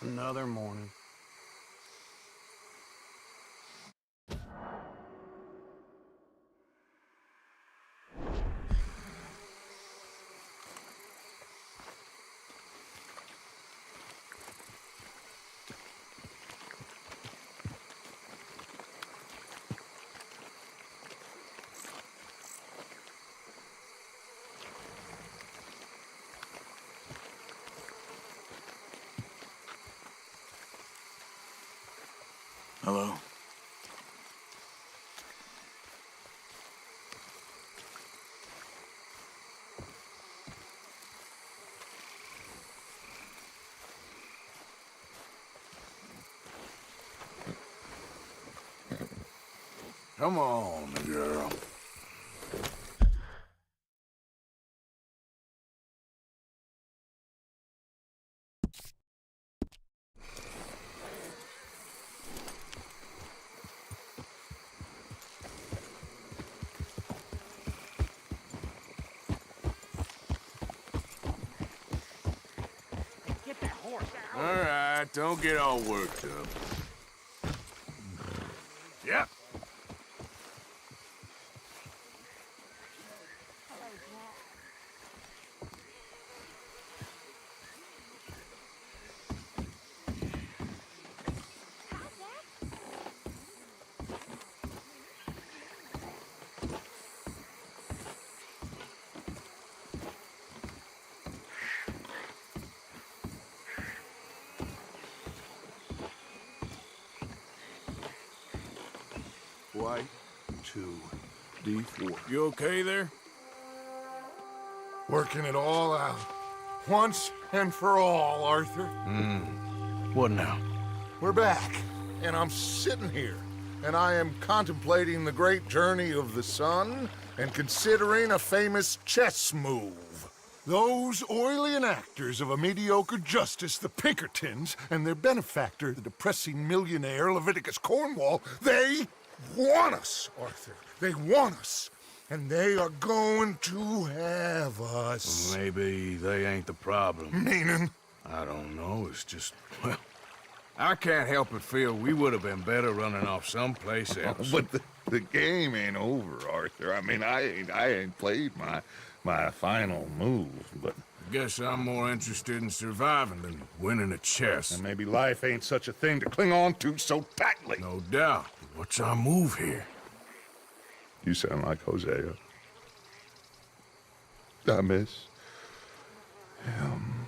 Another morning. Hello. Come on, girl. Get that horse out. All right, don't get all worked up. Yep. White 2, D4. You okay there? Working it all out. Once and for all, Arthur. What now? We're back, and I'm sitting here, and I am contemplating the great journey of the sun and considering a famous chess move. Those oily enactors of a mediocre justice, the Pinkertons, and their benefactor, the depressing millionaire Leviticus Cornwall, they want us, Arthur. They want us. And they are going to have us. Maybe they ain't the problem. Meaning? I don't know, it's just, well, I can't help but feel we would have been better running off someplace else. But the game ain't over, Arthur. I mean, I ain't played my final move, but... Guess I'm more interested in surviving than winning a chess. And maybe life ain't such a thing to cling on to so tightly. No doubt. What's our move here? You sound like Hosea. I miss him.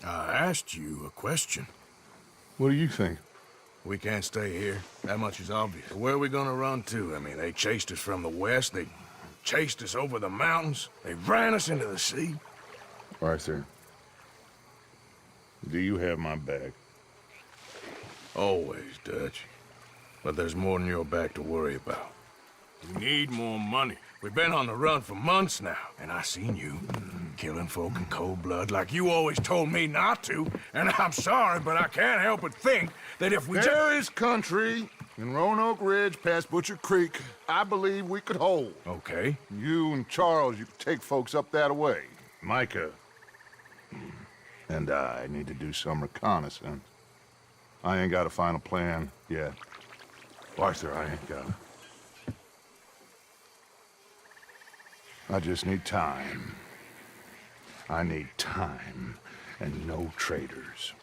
I asked you a question. What do you think? We can't stay here. That much is obvious. Where are we gonna run to? I mean, they chased us from the west. They chased us over the mountains. They ran us into the sea. Arthur, do you have my back? Always, Dutch. But there's more than your back to worry about. We need more money. We've been on the run for months now, and I seen you killing folk in cold blood like you always told me not to. And I'm sorry, but I can't help but think that if we There is country in Roanoke Ridge past Butcher Creek I believe we could hold. Okay. You and Charles, you could take folks up that way. Micah and I need to do some reconnaissance. I ain't got a final plan yet. Arthur, I ain't got it. I just need time. I need time and no traitors.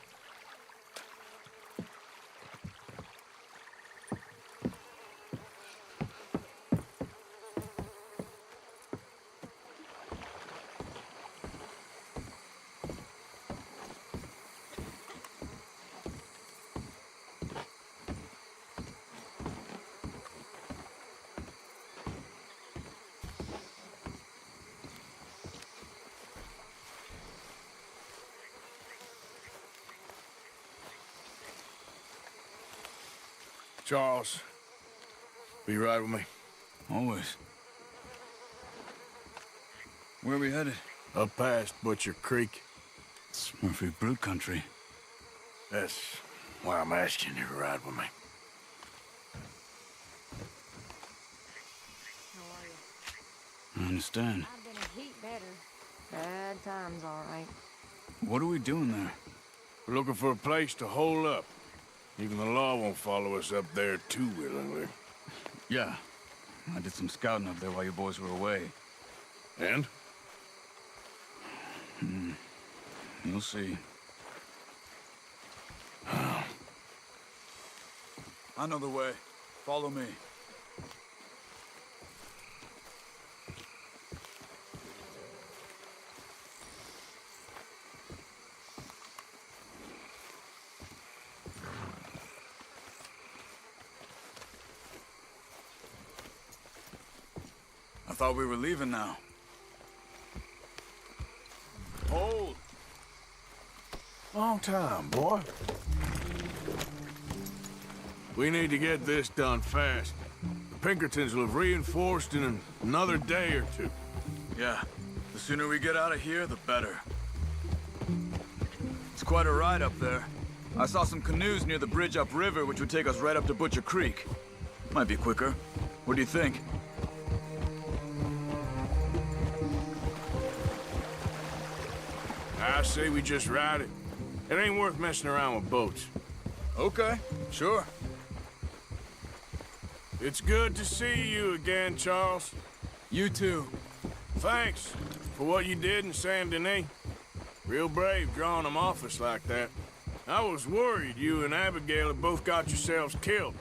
Charles, be right with me. Always. Where are we headed? Up past Butcher Creek. It's Murphy Brute country. That's why I'm asking you to ride with me. How are you? I understand. I've been a heap better. Bad times, all right. What are we doing there? We're looking for a place to hole up. Even the law won't follow us up there too willingly. Yeah. I did some scouting up there while you boys were away. And? You'll see. I know the way. Follow me. I thought we were leaving now. Hold! Long time, boy. We need to get this done fast. The Pinkertons will have reinforced in another day or two. Yeah. The sooner we get out of here, the better. It's quite a ride up there. I saw some canoes near the bridge upriver, which would take us right up to Butcher Creek. Might be quicker. What do you think? I say we just ride it. It ain't worth messing around with boats. Okay, sure. It's good to see you again, Charles. You too. Thanks for what you did in Saint Denis. Real brave drawing them off us like that. I was worried you and Abigail had both got yourselves killed.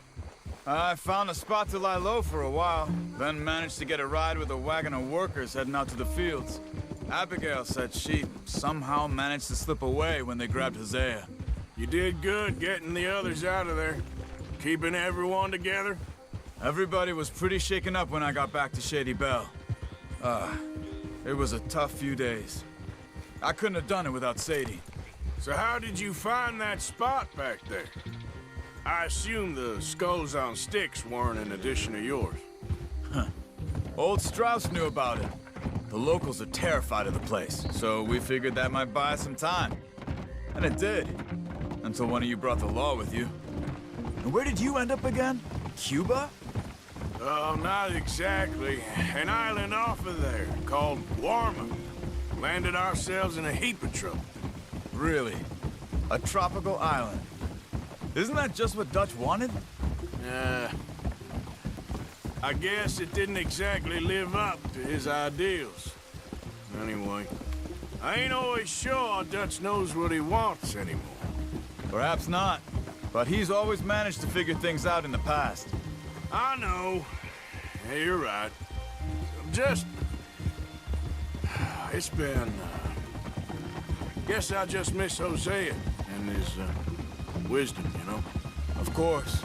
I found a spot to lie low for a while, then managed to get a ride with a wagon of workers heading out to the fields. Abigail said she somehow managed to slip away when they grabbed Hosea. You did good getting the others out of there. Keeping everyone together. Everybody was pretty shaken up when I got back to Shady Belle. It was a tough few days. I couldn't have done it without Sadie. So how did you find that spot back there? I assume the skulls on sticks weren't an addition of yours. Old Strauss knew about it. The locals are terrified of the place, so we figured that might buy us some time. And it did. Until one of you brought the law with you. And where did you end up again? Cuba? Oh, not exactly. An island off of there called Warma. Landed ourselves in a heap of trouble. Really? A tropical island? Isn't that just what Dutch wanted? I guess it didn't exactly live up to his ideals. Anyway, I ain't always sure Dutch knows what he wants anymore. Perhaps not. But he's always managed to figure things out in the past. I know. Yeah, you're right. Just... It's been... Guess I just miss Hosea and his wisdom, you know? Of course.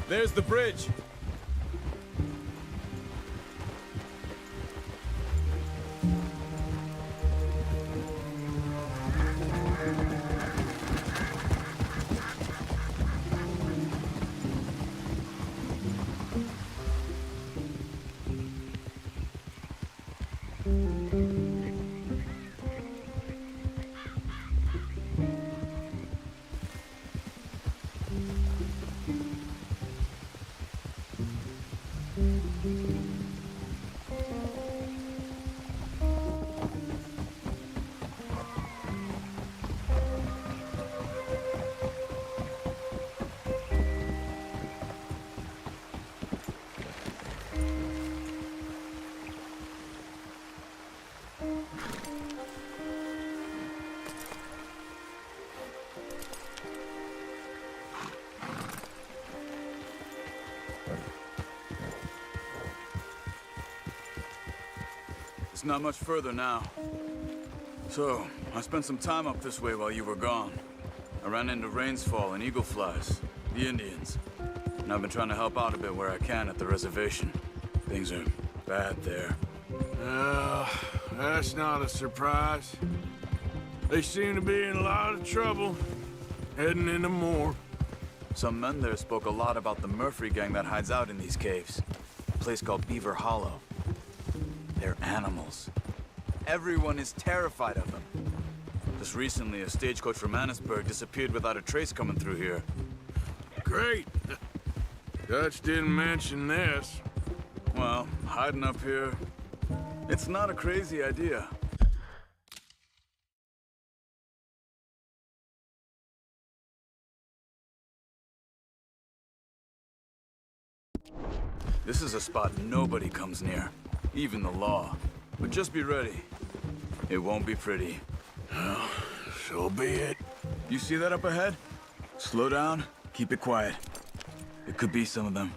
There's the bridge. It's not much further now. So, I spent some time up this way while you were gone. I ran into Rainsfall and Eagle Flies, the Indians. And I've been trying to help out a bit where I can at the reservation. Things are bad there. That's not a surprise. They seem to be in a lot of trouble. Heading into more. Some men there spoke a lot about the Murphy gang that hides out in these caves. A place called Beaver Hollow. They're animals. Everyone is terrified of them. Just recently, a stagecoach from Annisburg disappeared without a trace coming through here. Great. Dutch didn't mention this. Well, hiding up here, it's not a crazy idea. This is a spot nobody comes near, even the law. But just be ready. It won't be pretty. Well, so be it. You see that up ahead? Slow down, keep it quiet. It could be some of them.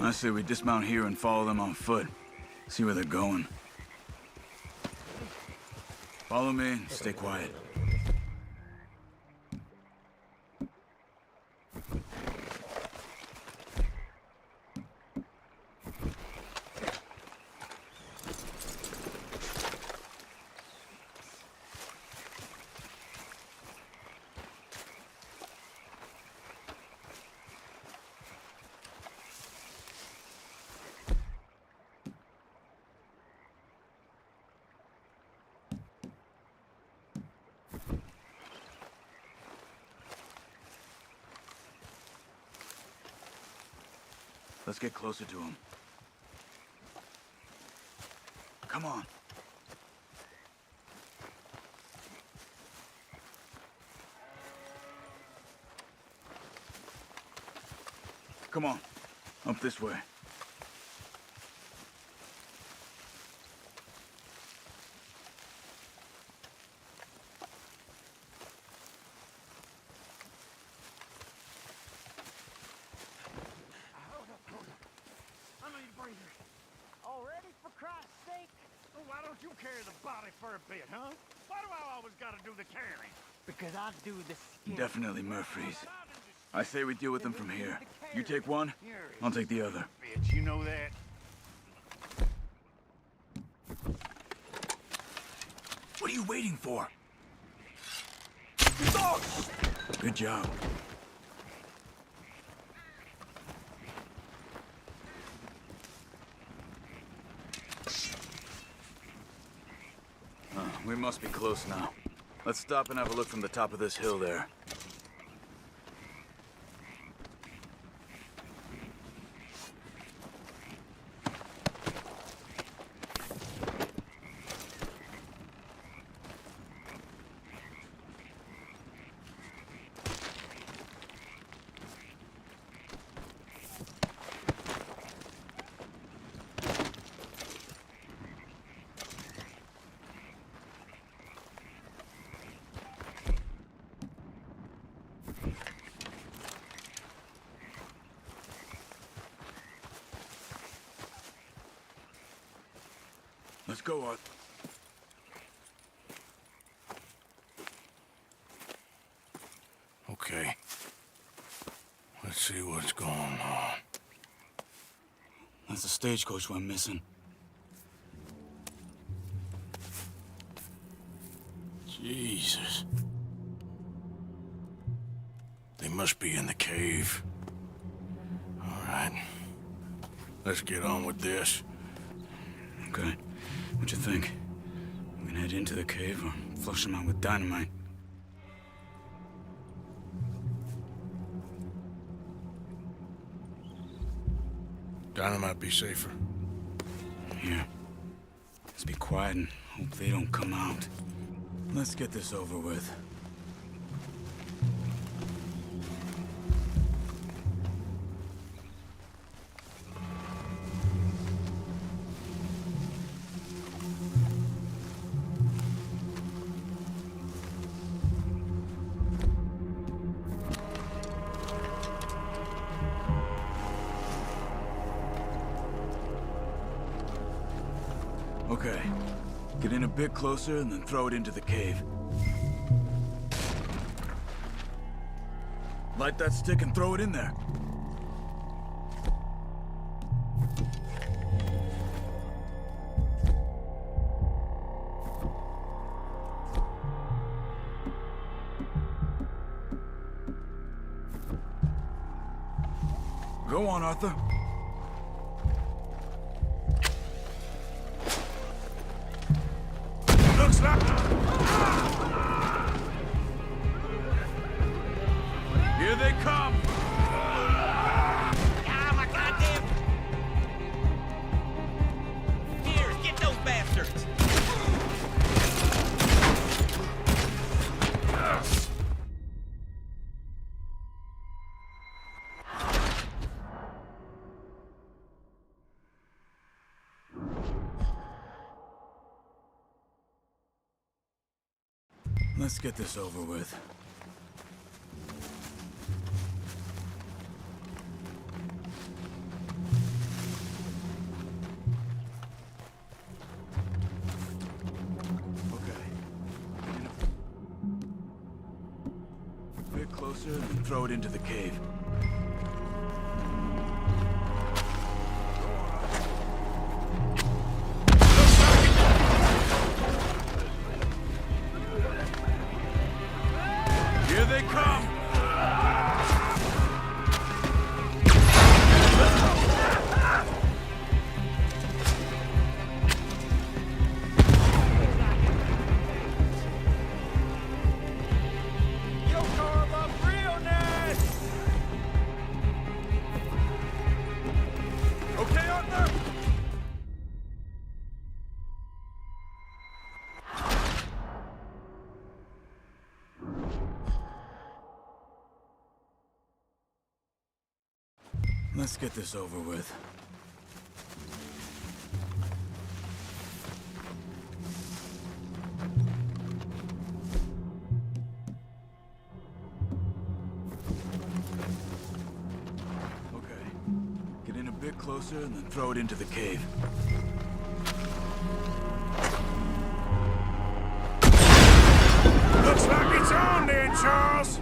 I say we dismount here and follow them on foot. See where they're going. Follow me and stay quiet. Let's get closer to him. Come on. Come on. Up this way. Already, for Christ's sake? Well, why don't you carry the body for a bit, huh? Why do I always gotta do the carrying? Because I do the skin. Definitely Murphy's. I say we deal with them from here. You take one, I'll take the other. Bitch, you know that? What are you waiting for? Good job. We must be close now. Let's stop and have a look from the top of this hill there. Let's go, Art. Okay. Let's see what's going on. That's the stagecoach we're missing. Jesus. They must be in the cave. All right. Let's get on with this. Okay. What you think? We can head into the cave or flush them out with dynamite? Dynamite be safer. Here. Let's be quiet and hope they don't come out. Let's get this over with. Okay. Get in a bit closer and then throw it into the cave. Light that stick and throw it in there. Go on, Arthur. Looks like... Here they come! Ah, my goddamn... Here, get those bastards! Let's get this over with. A bit closer and throw it into the cave. Here they come! Yo, carve up real nice! Okay, Arthur? Let's get this over with. Okay. Get in a bit closer and then throw it into the cave. Looks like it's on there, Charles.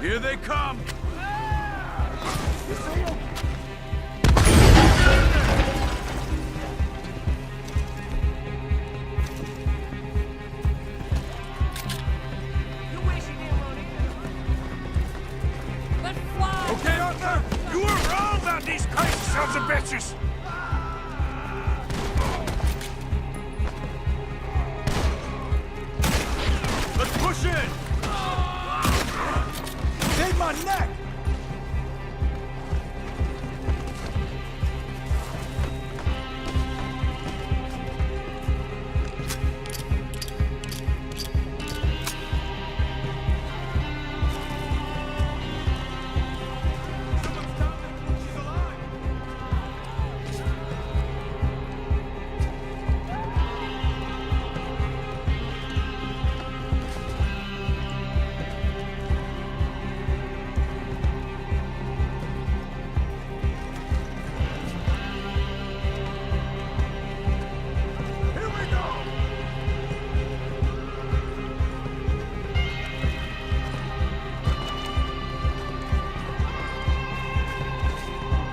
Here they come! You wish you didn't run in. Let's fly! Okay, Arthur, you were wrong about these crazy sons of bitches. Let's push in! Save my neck!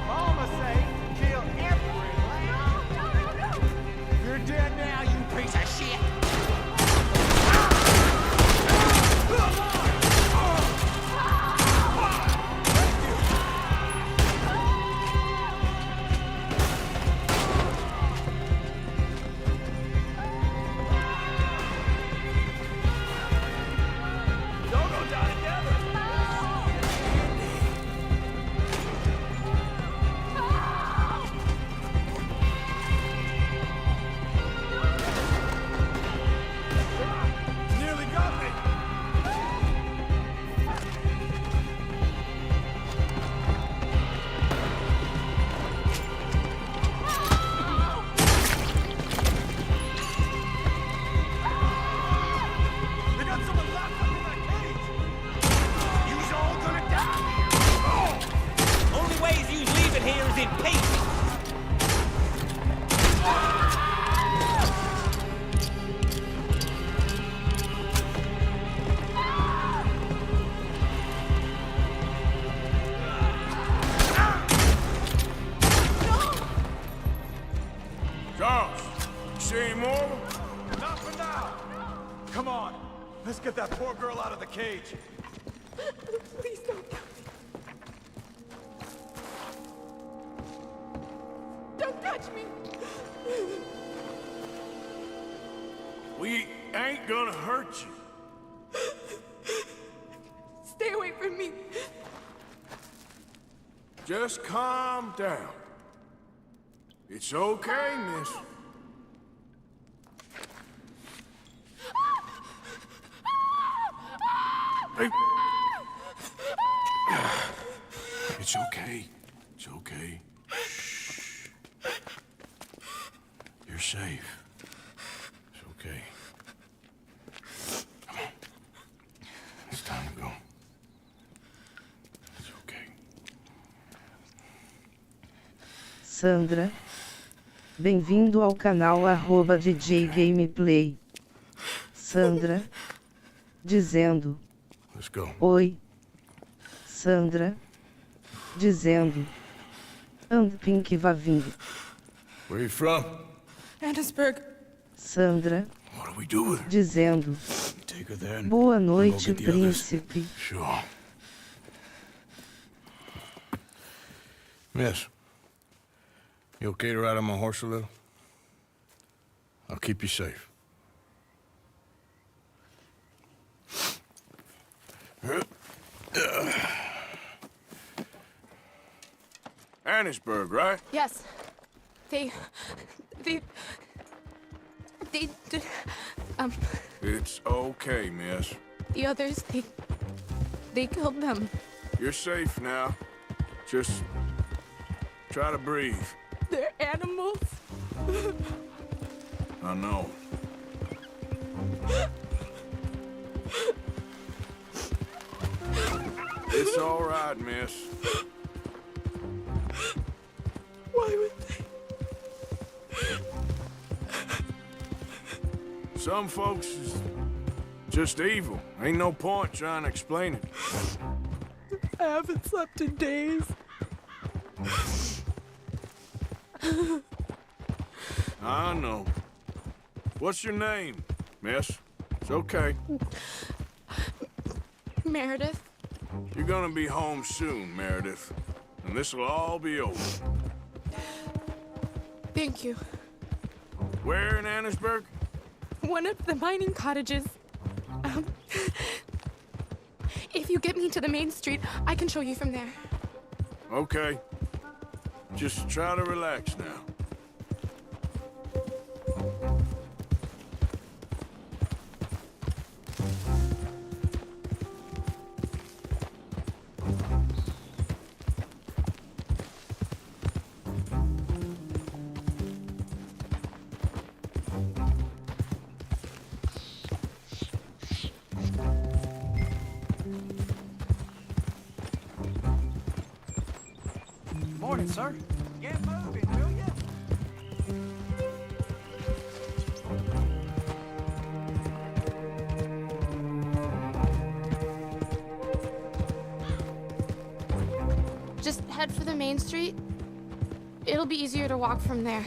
Mama say kill everyone. You're dead now, you piece of shit. Y'all gonna die together! Nearly got me! They got someone locked up in that cage! You's all gonna die here! Only ways you's leaving here is in peace! Charles, you see any more? Not for now! Come on, let's get that poor girl out of the cage. Please don't kill me. ain't gonna hurt you. Stay away from me. Just calm down. It's okay, miss. Hey. It's okay. It's okay. Shh. You're safe. It's okay. Come on. It's time to go. It's okay. Sandra. Bem-vindo ao canal @DJ Gameplay. Sandra. Dizendo. Let's go. Oi. Sandra. Dizendo. And Pink vai vindo. Where you from? Annisburg. Sandra. What do we do with her? Dizendo. Take her there and Boa we'll noite, get the others. príncipe. Sure. Miss, you okay to ride on my horse a little? I'll keep you safe. Annisburg, right? Yes. They It's okay, miss. the others, they killed them. You're safe now. Just try to breathe. They're animals. I know. It's all right, miss. Why would they? Some folks is just evil. Ain't no point trying to explain it. I haven't slept in days. I know. What's your name, miss? It's okay. Meredith. You're gonna be home soon, Meredith. And this'll all be over. Thank you. Where in Annisburg? One of the mining cottages. If you get me to the main street, I can show you from there. Okay. Just try to relax now. Morning, sir. Get moving, will ya? Just head for the main street. It'll be easier to walk from there.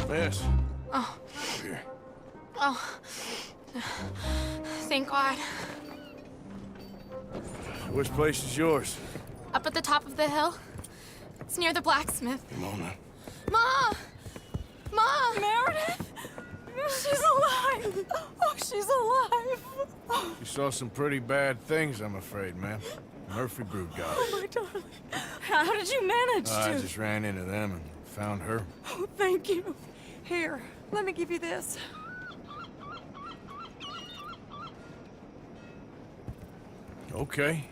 Miss. Oh. Here. Oh. Thank God. Which place is yours? Up at the top of the hill. It's near the blacksmith. Come on now. Ma! Ma! Meredith! She's alive! Oh, she's alive! You saw some pretty bad things, I'm afraid, ma'am. Murphy Brood got her. Oh, my darling. How did you manage I just ran into them and found her. Oh, thank you. Here, let me give you this. Okay.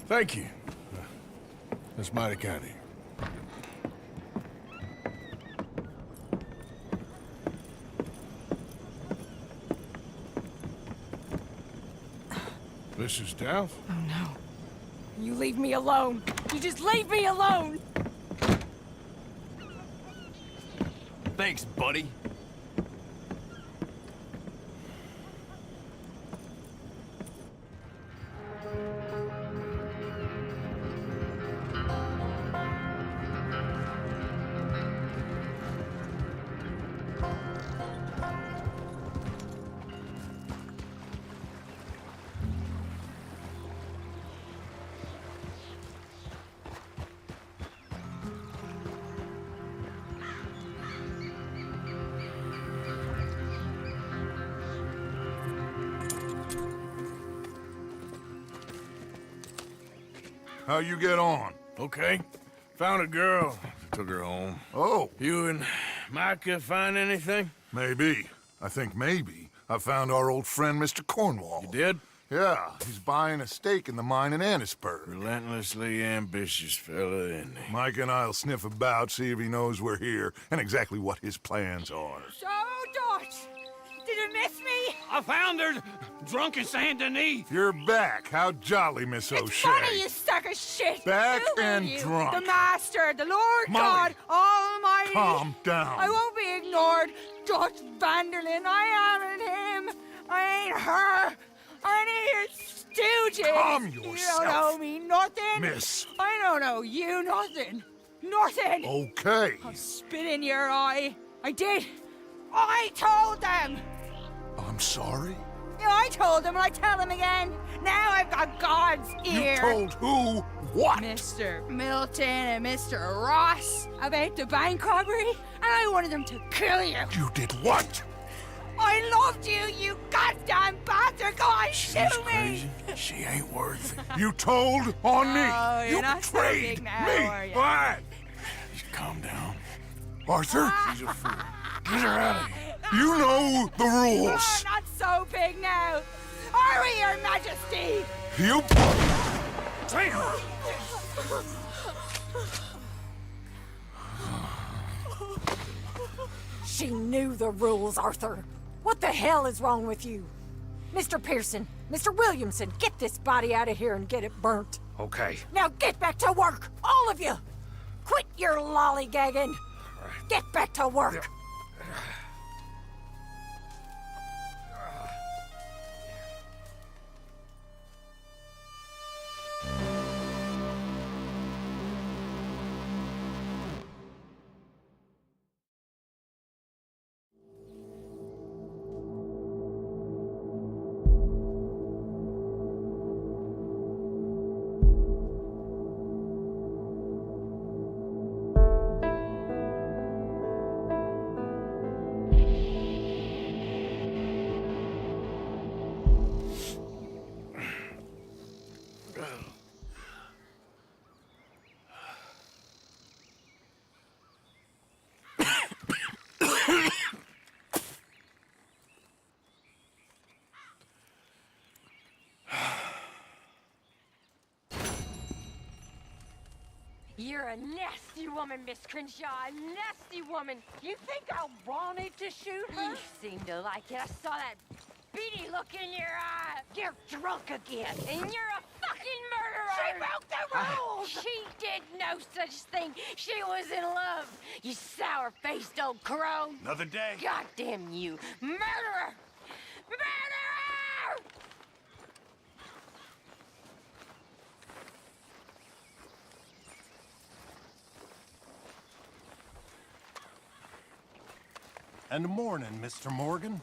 Thank you. That's mighty kind of you. Mrs. Dowth? Oh, no. You leave me alone. You just leave me alone! Thanks, buddy. How you get on? Okay. Found a girl. Took her home. Oh, You and Micah find anything? maybe. I think maybe I found our old friend Mr. Cornwall. You did? Yeah, he's buying a stake in the mine in Annisburg. Relentlessly ambitious fella, isn't he? Mike and I'll sniff about, see if he knows we're here, and exactly what his plans are. So, Dutch, did you miss me? I found her drunk in Saint Denis. You're back. How jolly, Miss It's O'Shea. funny, you sack of shit. Back Who are and you? drunk. The Master, the Lord Molly. God Almighty. Calm down. I won't be ignored. Dutch Vanderlyn, I am him. I ain't her. I ain't your stooges. Calm You yourself. don't know me nothing. Miss. I don't know you nothing. Nothing. Okay. I'll spit in your eye. I did. I told them. I'm sorry? Yeah, I told them and I tell them again. Now I've got God's ear. You told who what? Mr. Milton and Mr. Ross about the bank robbery, and I wanted them to kill you. You did what? I loved you, you goddamn bastard! Go on, She's shoot me! crazy. She ain't worth it. You told on me. Oh, you're You not so betrayed big now, me. are you? What? Just calm down. Arthur, She's a fool. Get her out of here. you know the Oh, rules. not so big now. Are we, Your Majesty? You... She knew the rules, Arthur. What the hell is wrong with you? Mr. Pearson, Mr. Williamson, get this body out of here and get it burnt. Okay. Now get back to work, all of you! Quit your lollygagging! Get back to work! You're a nasty woman, Miss Crenshaw. A nasty woman. You think I wanted to shoot her? You seem to like it. I saw that beady look in your eye. You're drunk again, and you're a fucking murderer. She broke the rules. She did no such thing. She was in love. You sour-faced old crow. Another day. Goddamn you, murderer! Murderer! And morning, Mr. Morgan.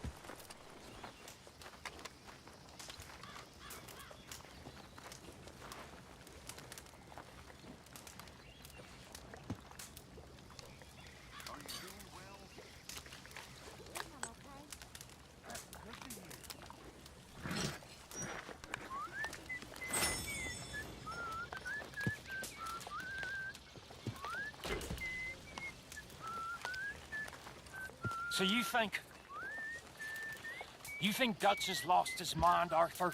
So you think Dutch has lost his mind, Arthur?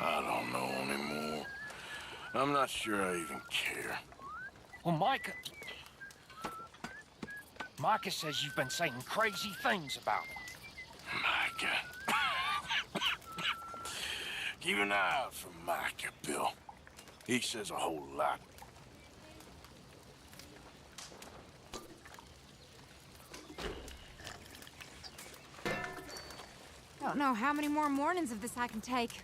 I don't know anymore. I'm not sure I even care. Well, Micah says you've been saying crazy things about him. Micah. Keep an eye out for Micah, Bill. He says a whole lot. Don't know how many more mornings of this I can take.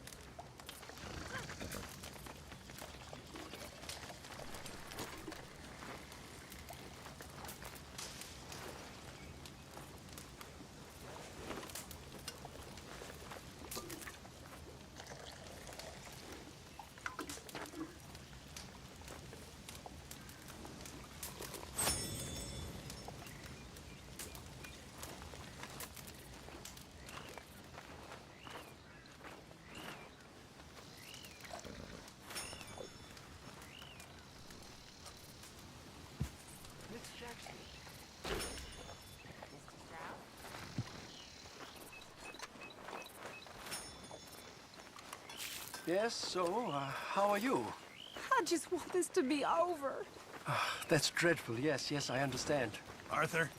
Yes, so, how are you? I just want this to be over. That's dreadful. Yes, yes, I understand. Arthur?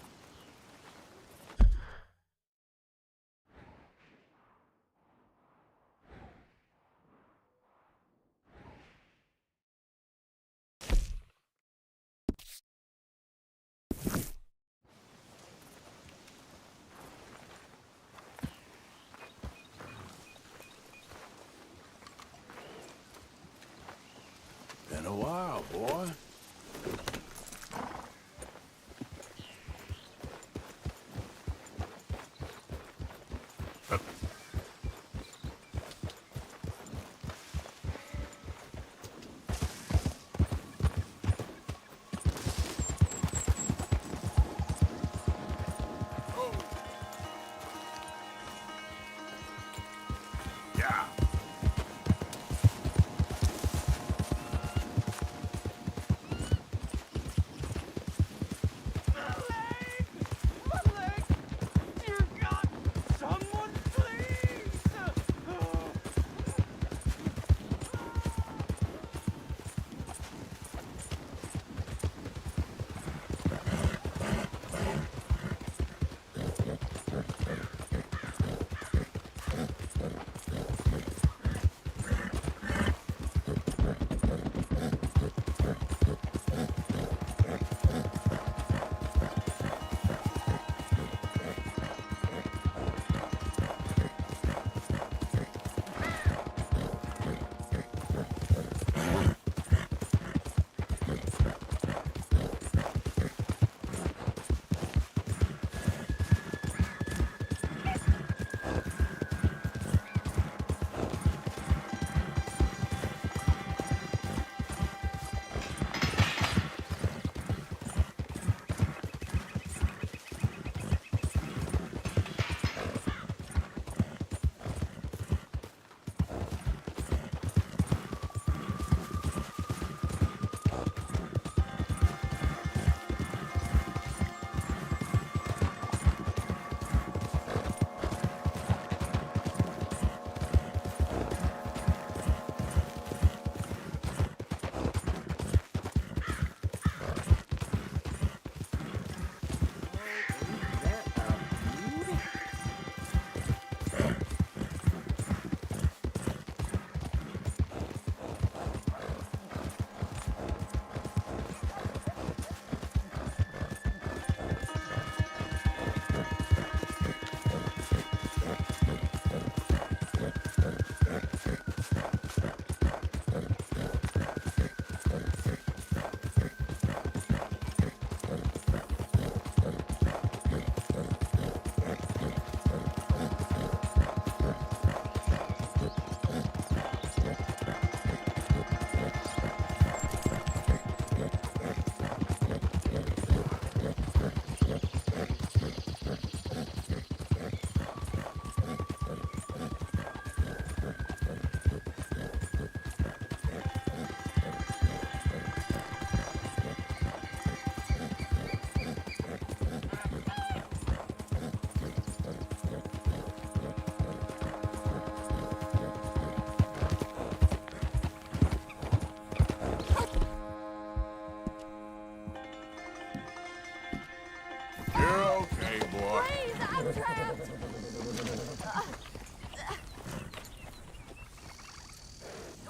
Been a while, boy. Yeah.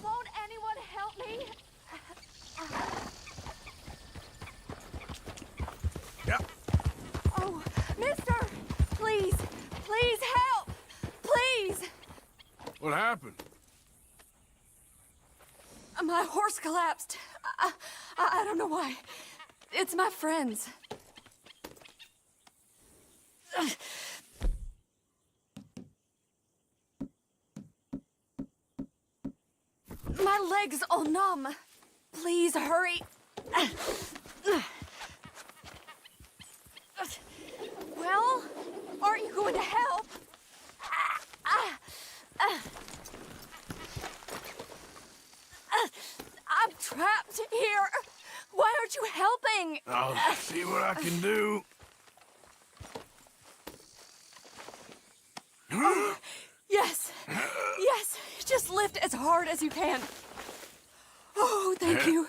Won't anyone help me? Yeah. Oh, mister! Please, please help! Please! What happened? My horse collapsed. I don't know why. It's my friends. My leg's all numb. Please hurry. Well, aren't you going to help? I'm trapped here. Why aren't you helping? I'll see what I can do. Yes. Yes. Just lift as hard as you can. Oh, thank you.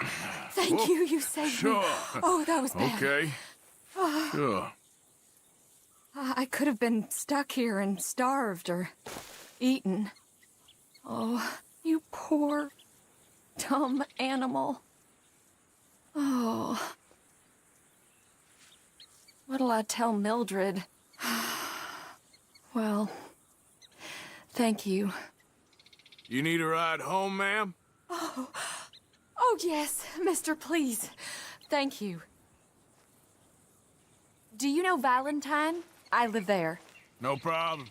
Thank you. You saved me. Oh, that was bad. Okay. Sure. I could have been stuck here and starved or eaten. Oh, you poor, dumb animal. Oh. What'll I tell Mildred? Well, thank you. You need a ride home, ma'am? Oh, yes, mister, please. Thank you. Do you know Valentine? I live there. No problem.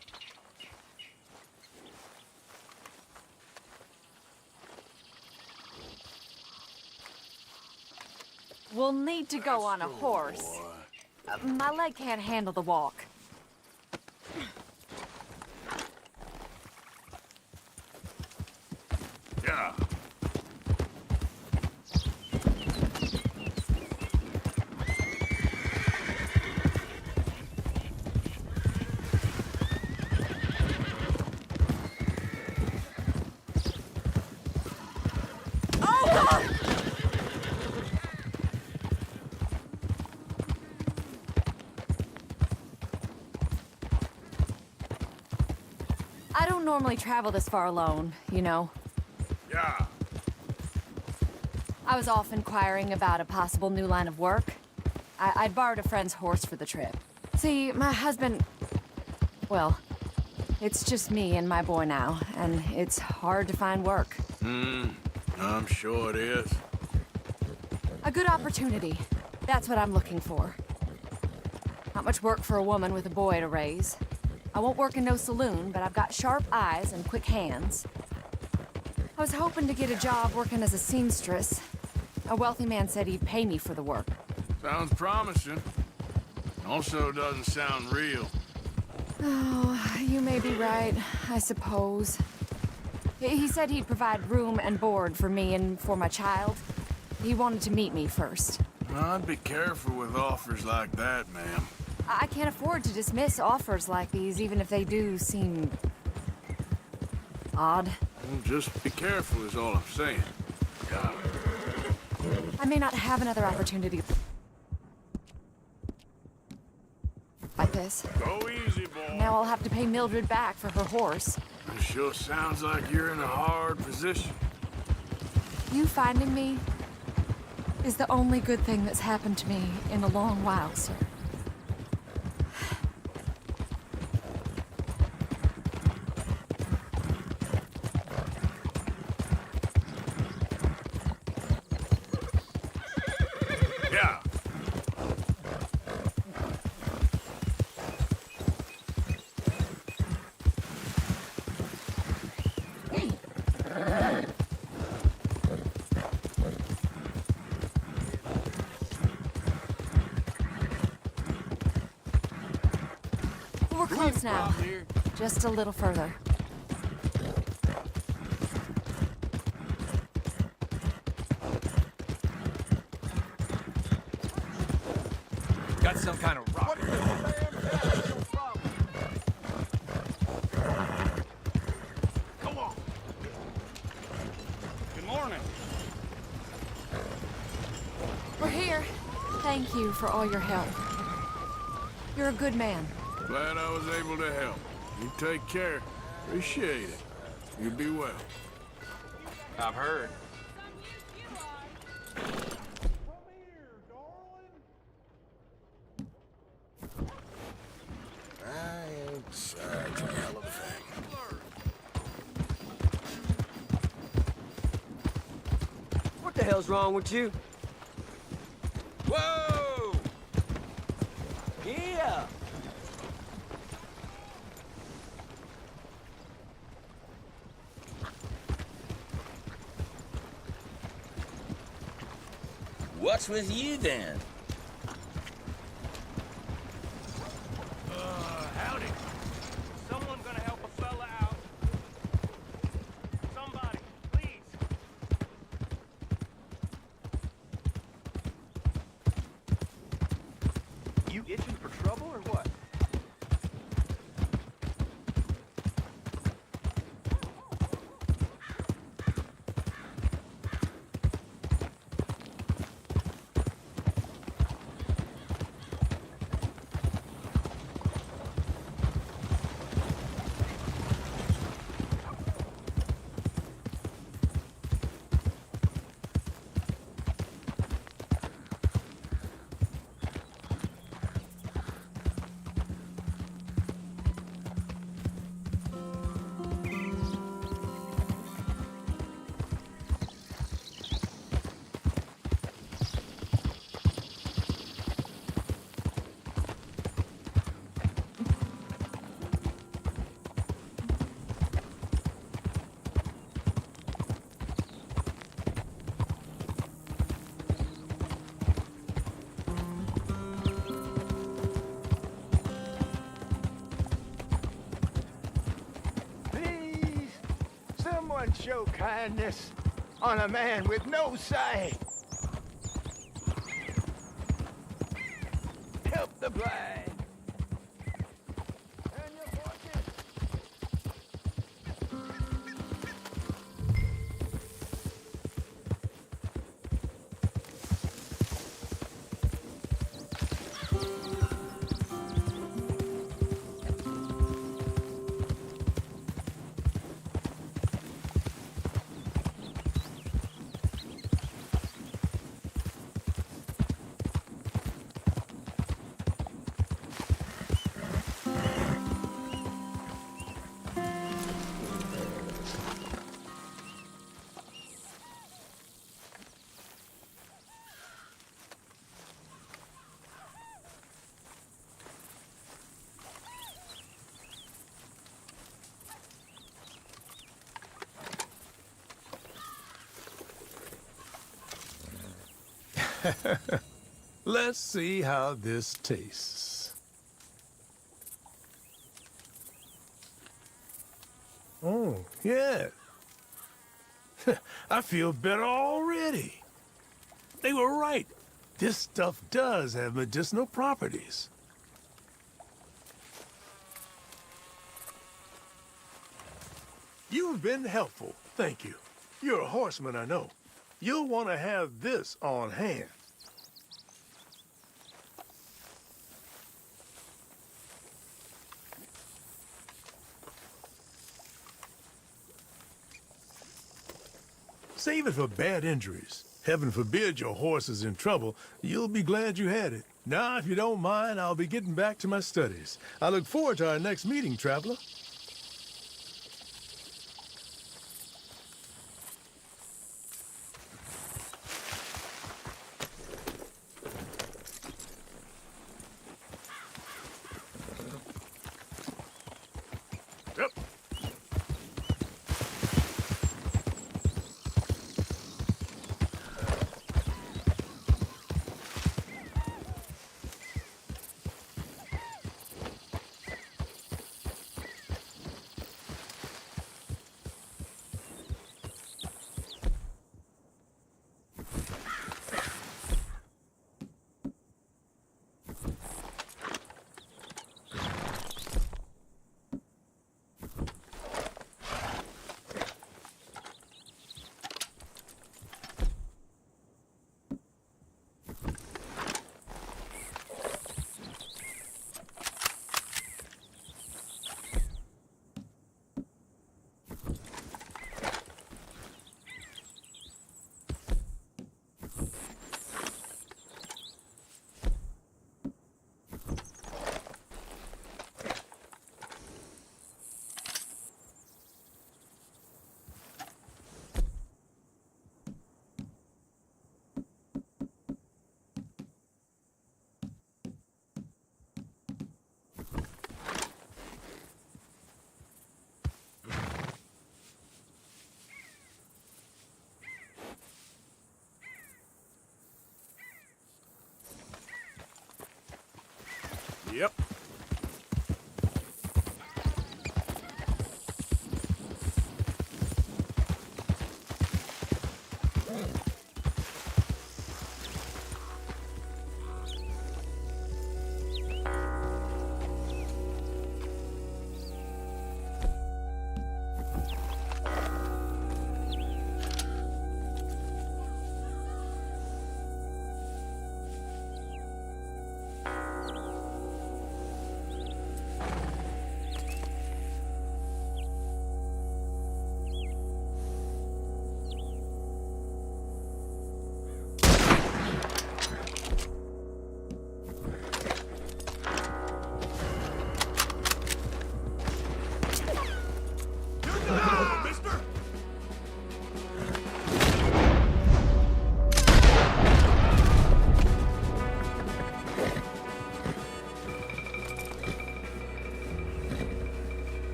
We'll need to go on a horse. My leg can't handle the walk. Yeah. I don't normally travel this far alone, you know. Yeah. I was off inquiring about a possible new line of work. I'd borrowed a friend's horse for the trip. See, my husband... Well, it's just me and my boy now, and it's hard to find work. I'm sure it is. A good opportunity. That's what I'm looking for. Not much work for a woman with a boy to raise. I won't work in no saloon, but I've got sharp eyes and quick hands. I was hoping to get a job working as a seamstress. A wealthy man said he'd pay me for the work. Sounds promising. Also doesn't sound real. Oh, you may be right, I suppose. He said he'd provide room and board for me and for my child. He wanted to meet me first. I'd be careful with offers like that, ma'am. I can't afford to dismiss offers like these, even if they do seem... odd. Well, just be careful is all I'm saying. God. I may not have another opportunity like this. Go easy, boy. Now I'll have to pay Mildred back for her horse. It sure sounds like you're in a hard position. You finding me is the only good thing that's happened to me in a long while, sir. Yeah. We're close now. Just a little further. Got some kind of rock. Come on. Good morning. We're here. Thank you for all your help. You're a good man. Glad I was able to help. You take care. Appreciate it. You be well. I've heard. I ain't such a hell of a thing. What the hell's wrong with you? Whoa! Yeah. What's with you then? Howdy. Someone gonna help a fella out? Somebody, please. You itching for trouble or what? one show kindness on a man with no sight. Help the blind. And your fortune. Let's see how this tastes. Oh, yeah. I feel better already. They were right. This stuff does have medicinal properties. You've been helpful. Thank you. You're a horseman, I know. You'll want to have this on hand. Save it for bad injuries. Heaven forbid your horse is in trouble. You'll be glad you had it. Now, if you don't mind, I'll be getting back to my studies. I look forward to our next meeting, traveler. Yep.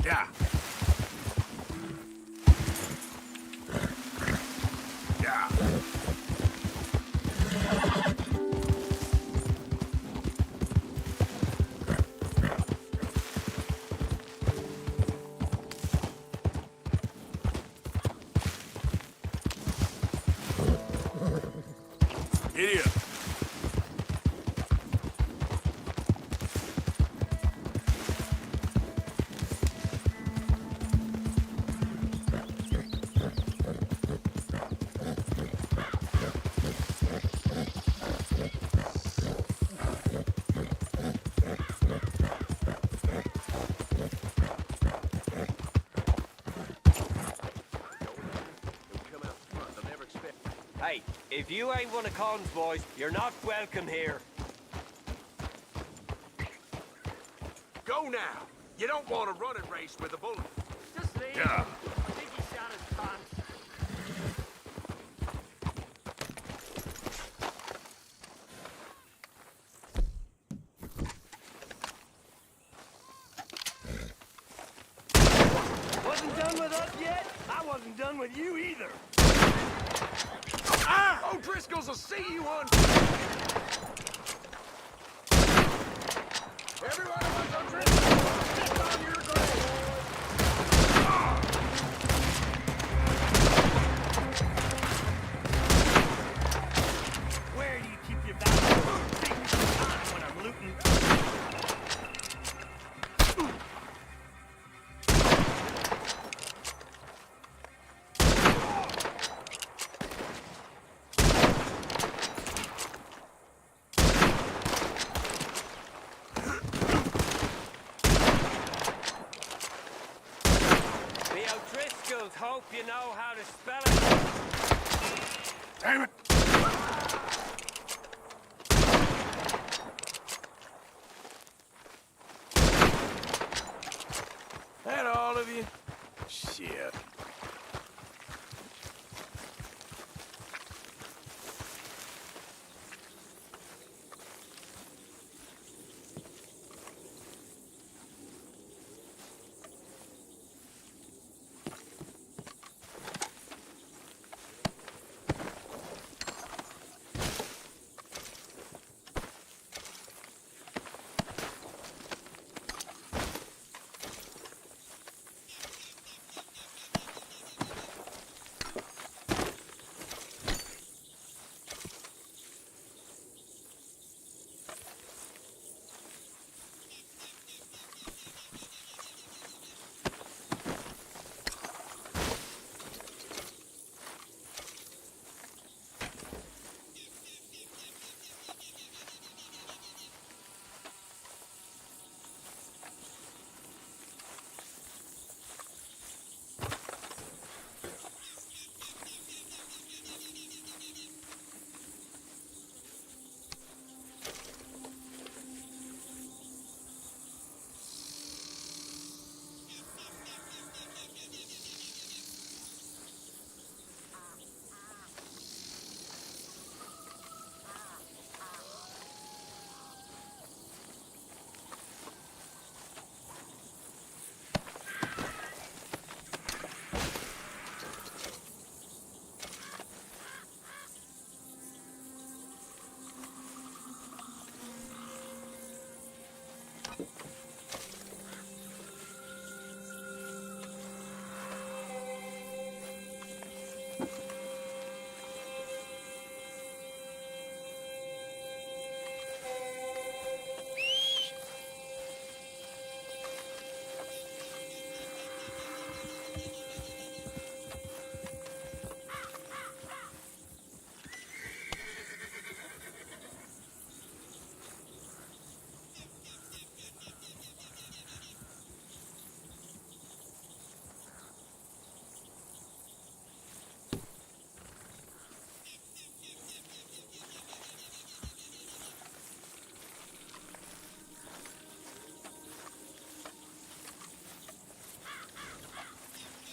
Yeah. Yeah. Giddy up. Hey, if you ain't one of Con's boys, you're not welcome here. Go now. You don't want to run a race with a bullet. Just leave. Yeah. I think he shot his pants. Wasn't done with us yet? I wasn't done with you either. Ah! O'Driscoll's will see you on... Everyone who wants O'Driscoll, sit on your grave! Where do you keep your valuable things on when I'm looting? The O'Driscolls hope you know how to spell it. Damn it! That all of you? Shit.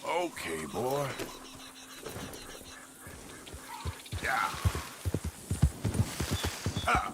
Okay, boy. Yeah. Ha.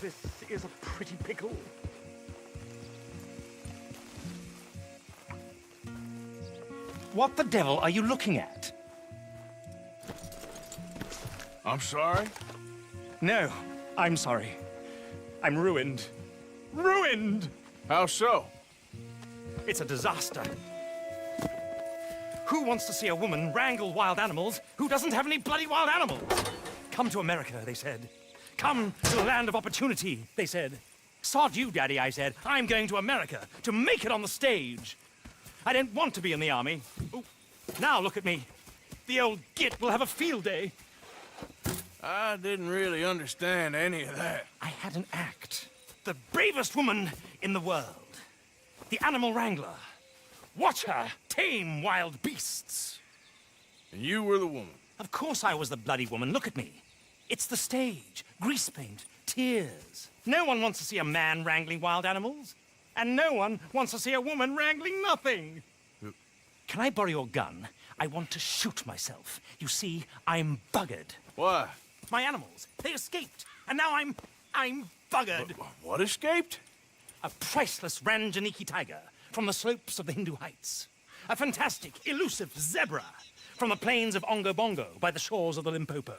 This is a pretty pickle. What the devil are you looking at? I'm sorry? No, I'm sorry. I'm ruined. Ruined! How so? It's a disaster. Who wants to see a woman wrangle wild animals who doesn't have any bloody wild animals? Come to America, they said. Come to the land of opportunity, they said. Sod you, Daddy, I said. I'm going to America to make it on the stage. I don't want to be in the army. Ooh, now look at me. The old git will have a field day. I didn't really understand any of that. I had an act. The bravest woman in the world. The animal wrangler. Watch her tame wild beasts. And you were the woman? Of course I was the bloody woman. Look at me. It's the stage. Grease paint. Tears. No one wants to see a man wrangling wild animals. And no one wants to see a woman wrangling nothing. Can I borrow your gun? I want to shoot myself. You see, I'm buggered. Why? My animals, they escaped. And now I'm buggered. What escaped? A priceless Ranjaniki tiger from the slopes of the Hindu Heights. A fantastic, elusive zebra from the plains of Ongo Bongo by the shores of the Limpopo.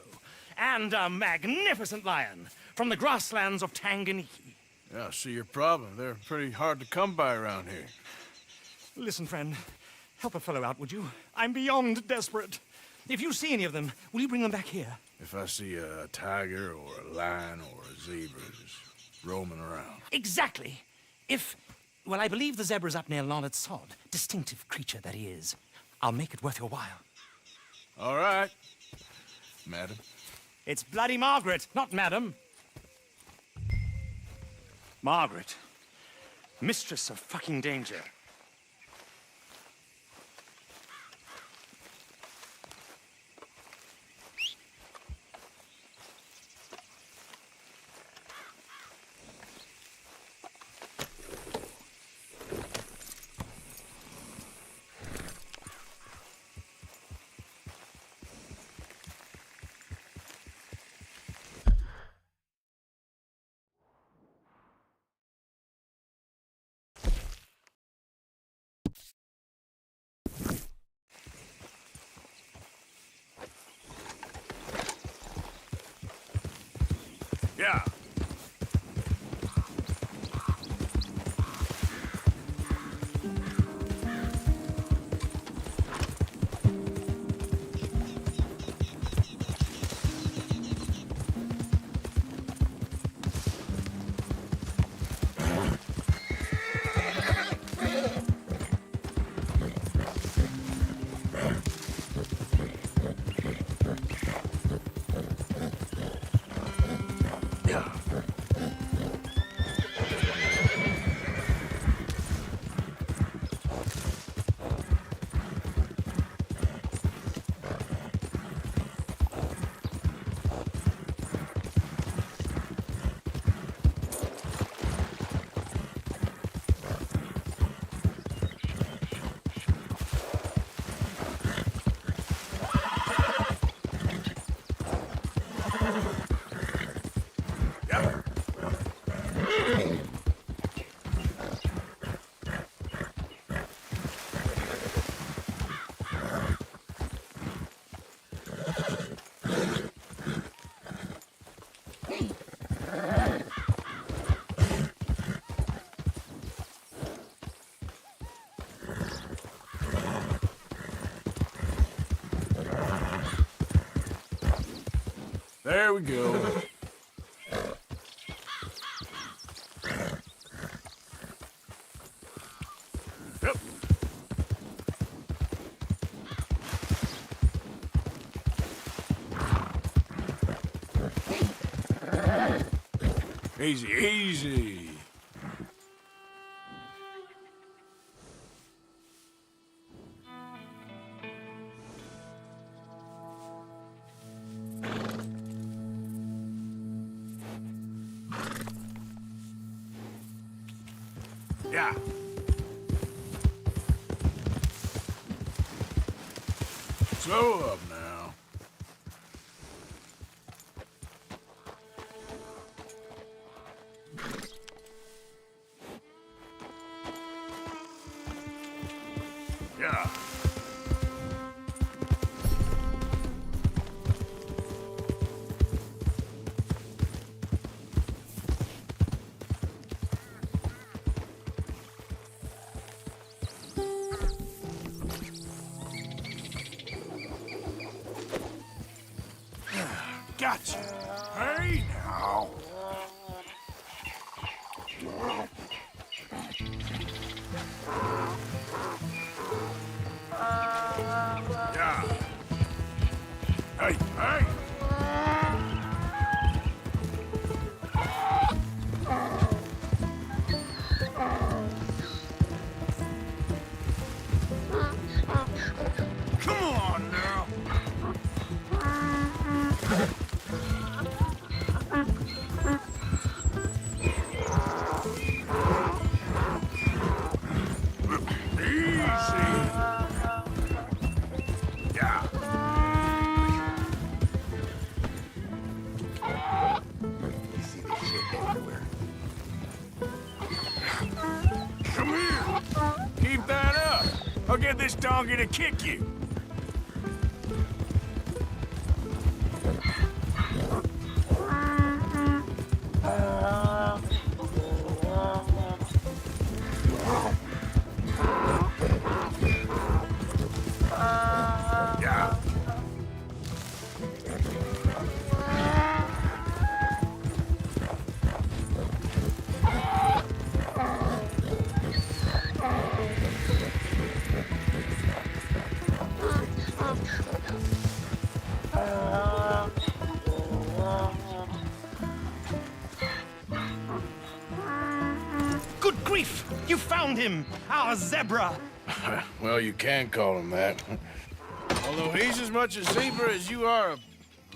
And a magnificent lion from the grasslands of Tanganyika. Yeah, I see your problem. They're pretty hard to come by around here. Listen, friend, help a fellow out, would you? I'm beyond desperate. If you see any of them, will you bring them back here? If I see a tiger or a lion or a zebra just roaming around. Exactly. Well, I believe the zebra's up near Larned Sod. Distinctive creature that he is. I'll make it worth your while. All right, madam. It's bloody Margaret, not madam. Margaret. Mistress of fucking danger. Yeah. There we go. Yep. Easy, easy. Yeah. Slow up now. Gotcha. Hey, now. Yeah. Hey, hey! Come on now! Easy! Yeah. You see this shit everywhere. Come here! Keep that up! I'll get this donkey to kick you! Yeah. Good grief! You found him! Our zebra! Well, you can call him that. Although he's as much a zebra as you are a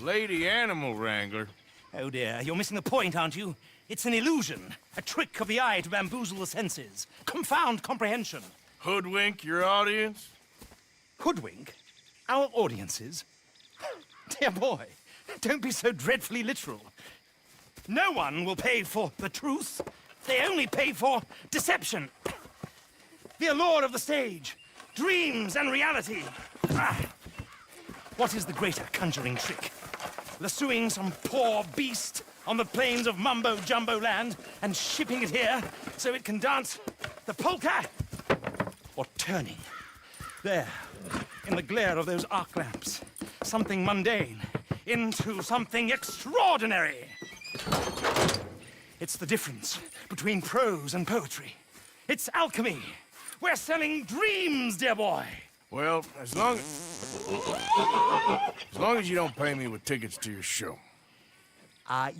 lady animal wrangler. Oh dear, you're missing the point, aren't you? It's an illusion. A trick of the eye to bamboozle the senses. Confound comprehension. Hoodwink your audience? Hoodwink? Our audiences? Dear boy, don't be so dreadfully literal. No one will pay for the truth. They only pay for deception. The allure of the stage, dreams and reality. Ah. What is the greater conjuring trick? Lassoing some poor beast on the plains of mumbo-jumbo land and shipping it here so it can dance the polka? Or turning, there, in the glare of those arc lamps, something mundane into something extraordinary? It's the difference between prose and poetry. It's alchemy. We're selling dreams, dear boy. Well, as long as you don't pay me with tickets to your show.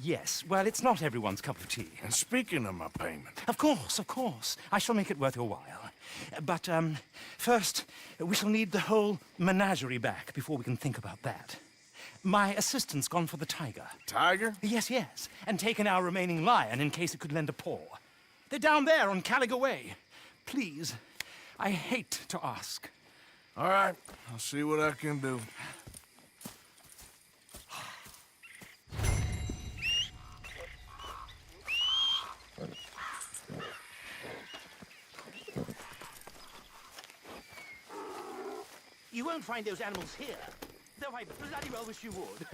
Yes. Well, it's not everyone's cup of tea. And speaking of my payment... Of course. I shall make it worth your while. But, first, we shall need the whole menagerie back before we can think about that. My assistant's gone for the tiger. Tiger? Yes. And taken our remaining lion in case it could lend a paw. They're down there on Caliga Way. Please, I hate to ask. All right, I'll see what I can do. You won't find those animals here, though I bloody well wish you would.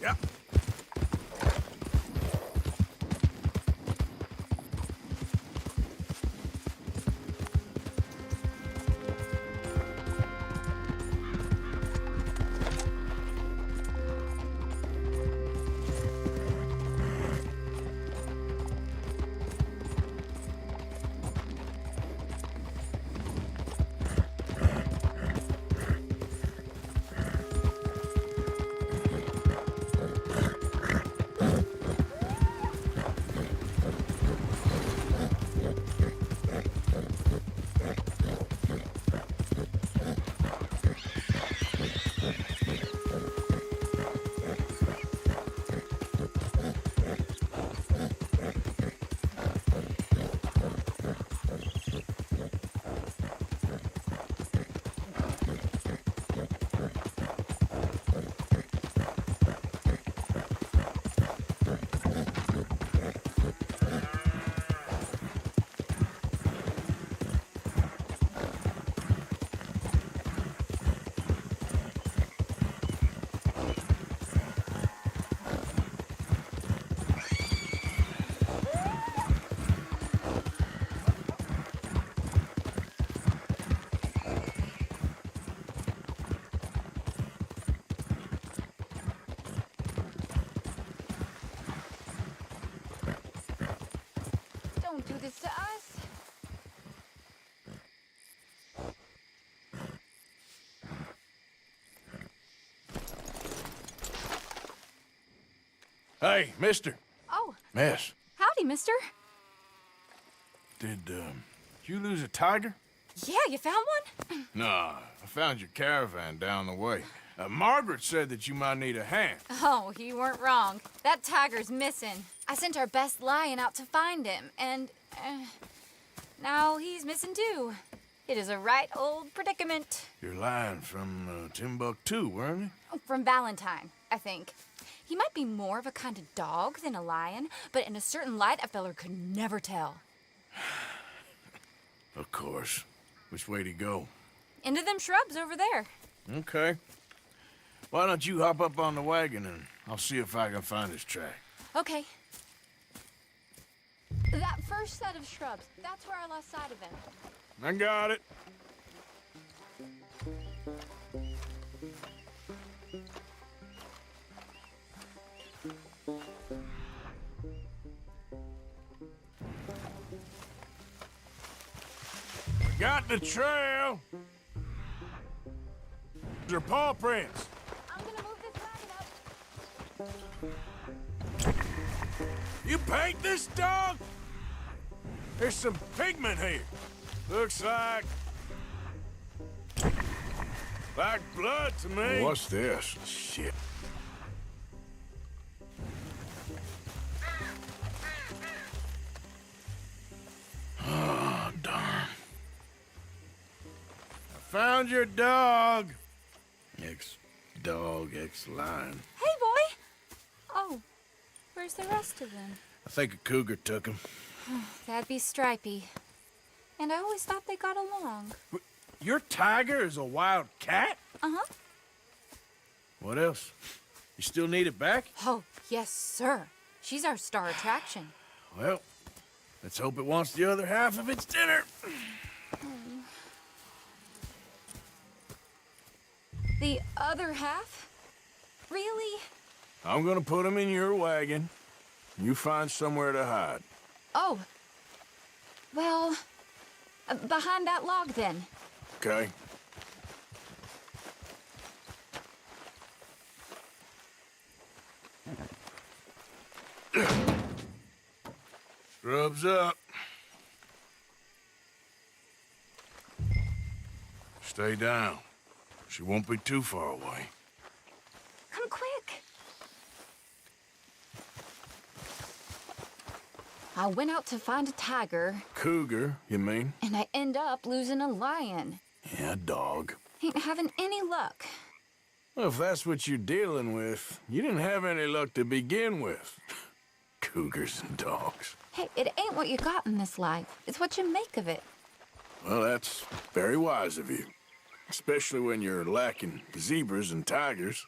Yeah. Don't do this to us. Hey, mister. Oh, Miss. howdy, mister. Did you lose a tiger? Yeah, you found one? Nah, I found your caravan down the way. Margaret said that you might need a hand. Oh, you weren't wrong. That tiger's missing. I sent our best lion out to find him, and now he's missing too. It is a right old predicament. You're lying from Timbuktu, weren't you? From Valentine, I think. He might be more of a kind of dog than a lion, but in a certain light, a feller could never tell. Of course. Which way to go? Into them shrubs over there. Okay. Why don't you hop up on the wagon and I'll see if I can find his track. Okay. That first set of shrubs, that's where I lost sight of him. I got it. Got the trail. Your paw prints. I'm gonna move this wagon up. You paint this dog? There's some pigment here. Looks like blood to me. What's this? Shit. Oh, darn. I found your dog. Ex-dog, ex-lion. Hey, boy! Oh, where's the rest of them? I think a cougar took him. That'd be Stripey. And I always thought they got along. Your tiger is a wild cat? Uh-huh. What else? You still need it back? Oh, yes, sir. She's our star attraction. Well, let's hope it wants the other half of its dinner. The other half? Really? I'm gonna put him in your wagon. You find somewhere to hide. Oh. Well, behind that log, then. Okay. Scrubs up. Stay down. She won't be too far away. Come quick. I went out to find a tiger. Cougar, you mean? And I end up losing a lion. Yeah, dog. Ain't having any luck. Well, if that's what you're dealing with, you didn't have any luck to begin with. Cougars and dogs. Hey, it ain't what you got in this life. It's what you make of it. Well, that's very wise of you. Especially when you're lacking zebras and tigers.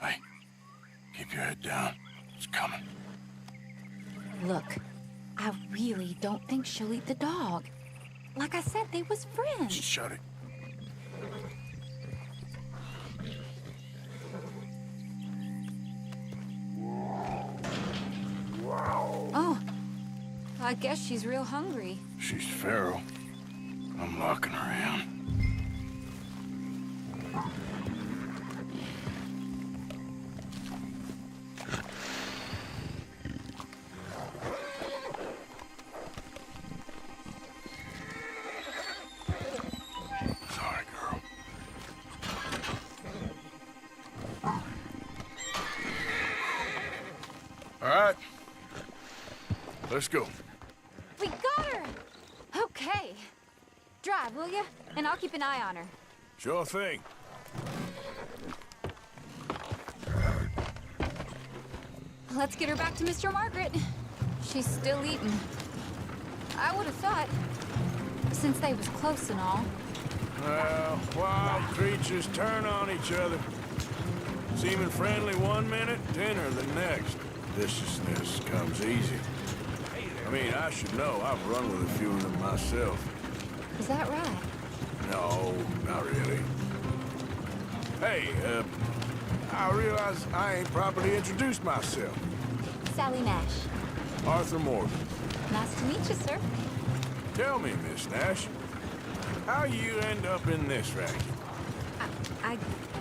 Hey, keep your head down. It's coming. Look, I really don't think she'll eat the dog. Like I said, they was friends. Shut it. Oh, I guess she's real hungry. She's feral. I'm locking her in. Sorry, girl. All right. Let's go. We got her! Okay. Drive, will you? And I'll keep an eye on her. Sure thing. Let's get her back to Mr. Margaret. She's still eating. I would have thought, since they was close and all. Well, wild creatures turn on each other. Seeming friendly one minute, dinner the next. Viciousness comes easy. I mean, I should know. I've run with a few of them myself. Is that right? No, not really. Hey, I realize I ain't properly introduced myself. Sally Nash. Arthur Morgan. Nice to meet you, sir. Tell me, Miss Nash, how you end up in this racket? I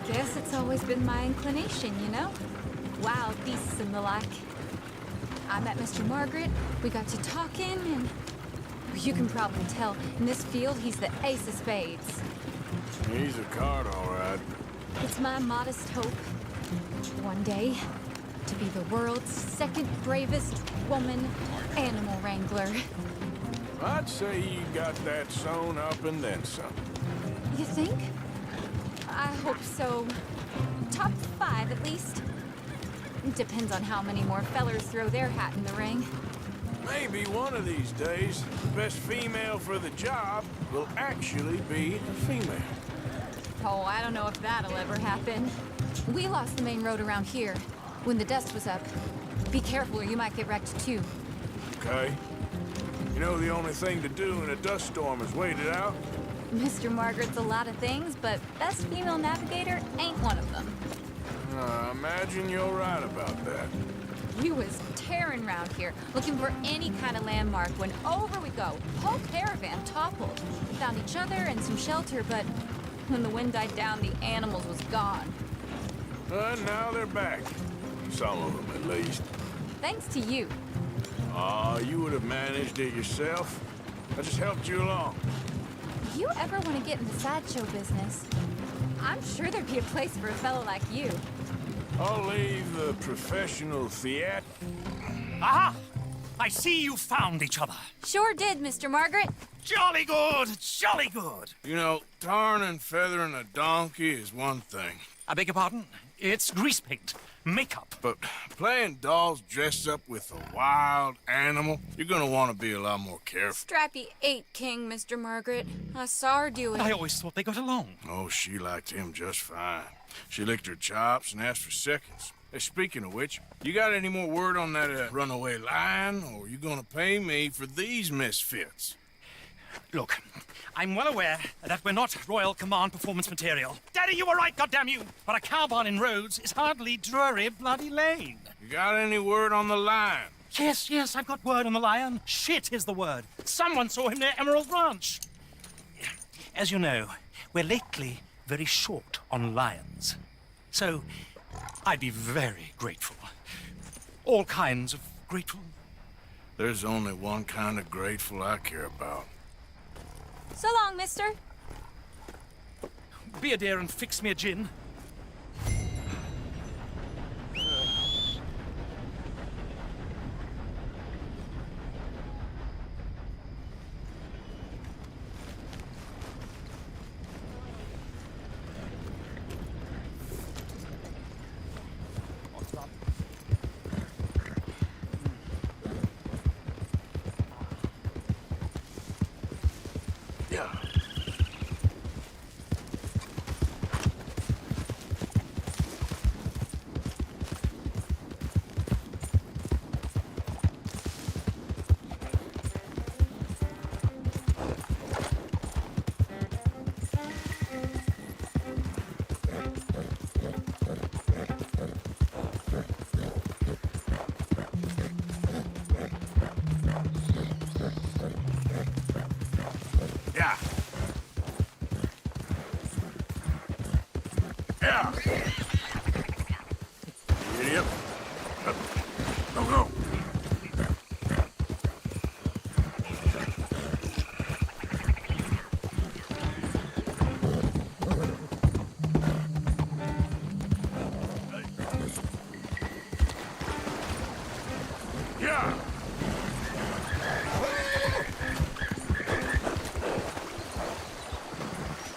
guess it's always been my inclination, you know? Wild beasts and the like. I met Mr. Margaret, we got to talking, and you can probably tell, in this field, he's the ace of spades. He's a card, all right. It's my modest hope, one day, to be the world's second bravest woman animal wrangler. I'd say you got that sewn up and then some. You think? I hope so. Top 5, at least. Depends on how many more fellers throw their hat in the ring. Maybe one of these days, the best female for the job will actually be a female. Oh, I don't know if that'll ever happen. We lost the main road around here when the dust was up. Be careful or you might get wrecked too. Okay. You know the only thing to do in a dust storm is wait it out? Mr. Margaret's a lot of things, but best female navigator ain't one of them. I imagine you're right about that. We was tearing around here, looking for any kind of landmark when over we go. Whole caravan toppled. Found each other and some shelter, but when the wind died down, the animals was gone. And now they're back. Some of them, at least. Thanks to you. You would have managed it yourself. I just helped you along. If you ever want to get in the sideshow business, I'm sure there'd be a place for a fellow like you. I'll leave the professional theater. Aha! I see you found each other. Sure did, Mr. Margaret. Jolly good, jolly good. You know, tarring and feathering a donkey is one thing. I beg your pardon? It's grease paint, makeup. But playing dolls dressed up with a wild animal, you're gonna want to be a lot more careful. Strappy ain't king, Mr. Margaret. I saw her do it. I always thought they got along. Oh, she liked him just fine. She licked her chops and asked for seconds. Hey, speaking of which, you got any more word on that runaway lion, or you gonna pay me for these misfits? Look, I'm well aware that we're not Royal Command performance material. Daddy, you were right, goddamn you! But a cow barn in Rhodes is hardly Drury Bloody Lane. You got any word on the lion? Yes, I've got word on the lion. Shit is the word. Someone saw him near Emerald Ranch. As you know, we're lately very short on lions. So, I'd be very grateful. All kinds of grateful. There's only one kind of grateful I care about. So long, mister. Be a dear and fix me a gin. Idiot. Go. Yeah.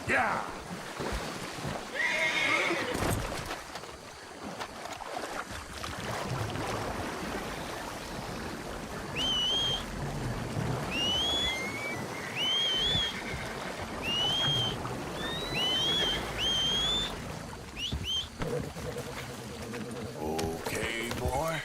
Yeah. Okay, boy.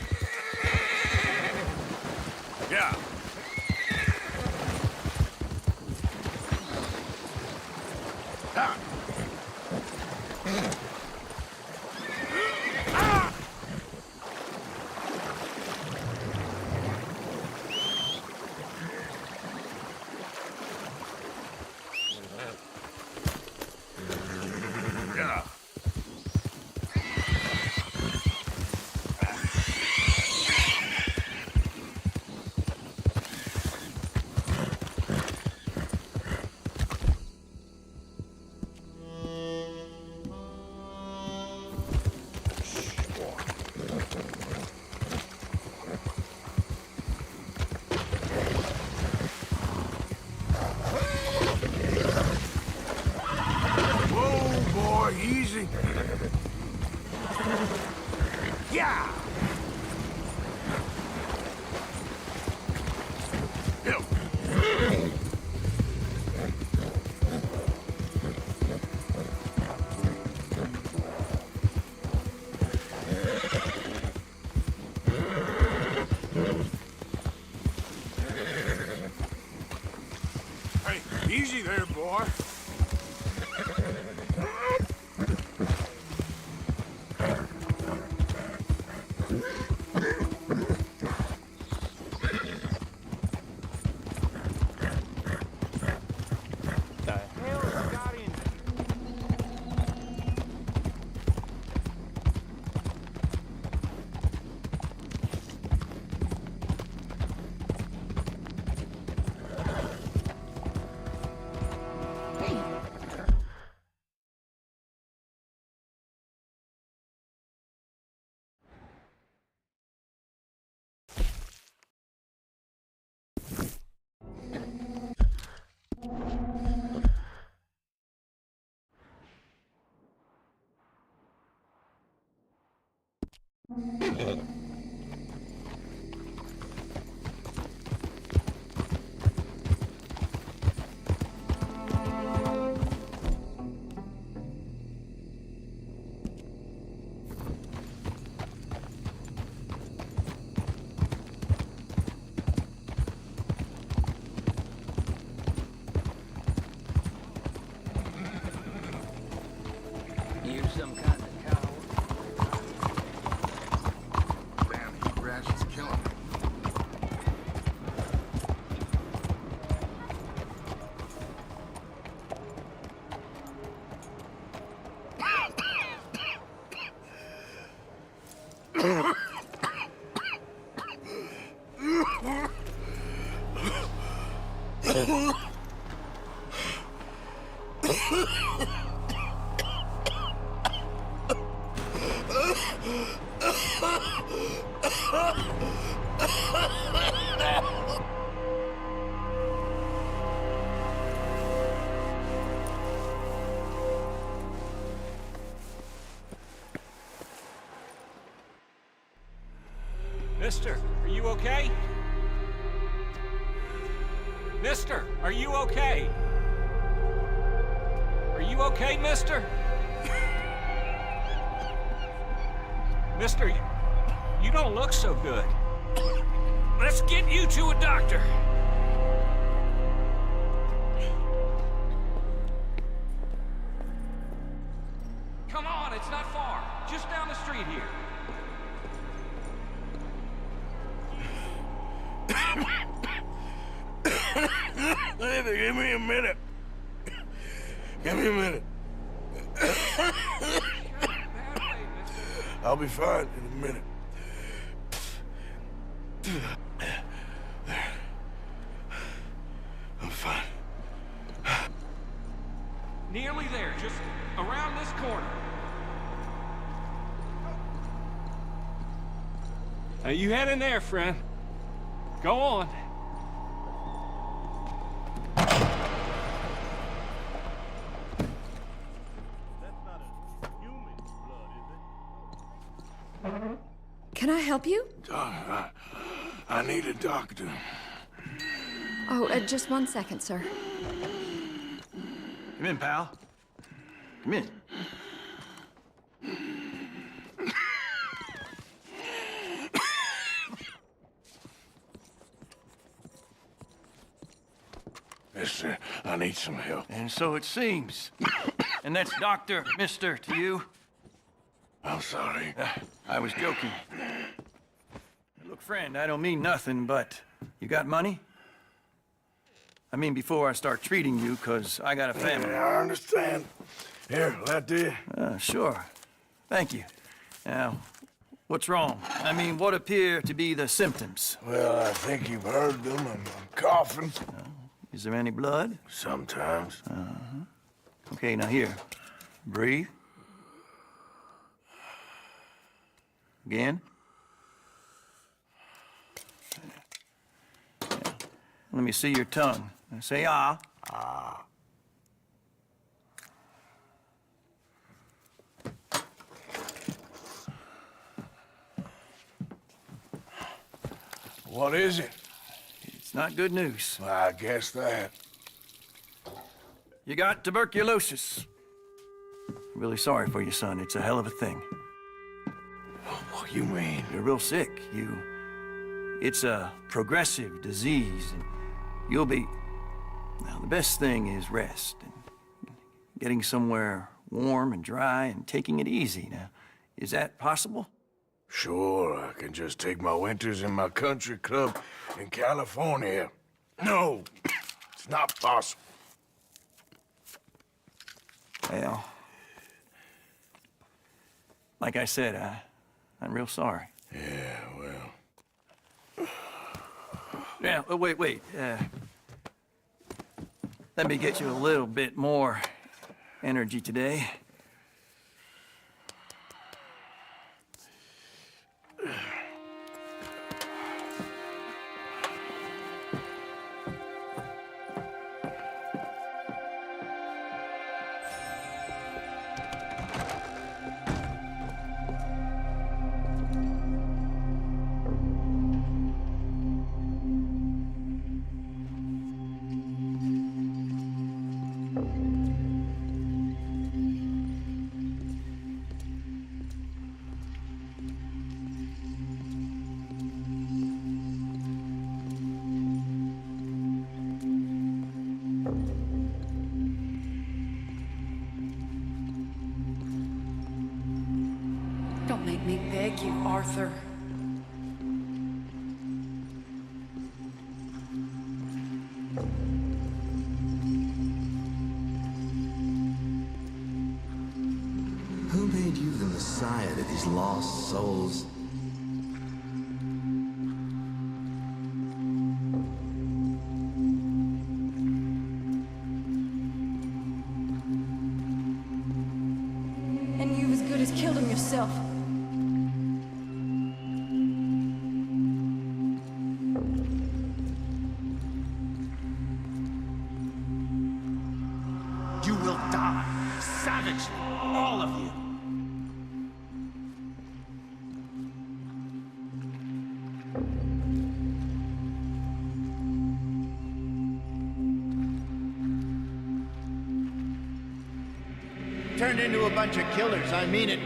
You some kind of coward. Damn, heat rash is killing me. Mister, are you okay? Mister, are you okay? Are you okay, mister? Mister, you don't look so good. Let's get you to a doctor. Come on, it's not far. Just down the street here. Give me a minute. Give me a minute. I'll be fine in a minute. I'm fine. Nearly there, just around this corner. Now you head in there, friend. Go on. Can I help you? I need a doctor. Oh, just 1 second, sir. Come in, pal. Come in. Mister, I need some help. And so it seems. And that's Dr. Mister to you? I'm sorry. I was joking. Look, friend, I don't mean nothing, but you got money? I mean, before I start treating you, 'cause I got a family. Yeah, I understand. Here, that do? Sure. Thank you. Now, what's wrong? I mean, what appear to be the symptoms? Well, I think you've heard them. I'm coughing. Is there any blood? Sometimes. Okay, now here. Breathe. Again. Let me see your tongue. Now say ah. Ah. What is it? It's not good news. Well, I guess that. You got tuberculosis. I'm really sorry for you, son. It's a hell of a thing. What you mean? You're real sick. It's a progressive disease, and you'll be... Now, the best thing is rest, and getting somewhere warm and dry and taking it easy. Now, is that possible? Sure, I can just take my winters in my country club in California. No, it's not possible. Well, like I said, I'm real sorry. Yeah, well... Yeah, wait. Let me get you a little bit more energy today. Don't make me beg you, Arthur. Who made you the messiah to these lost souls? And you've as good as killed him yourself. You will die, savagely, all of you. Turned into a bunch of killers, I mean it.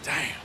Damn.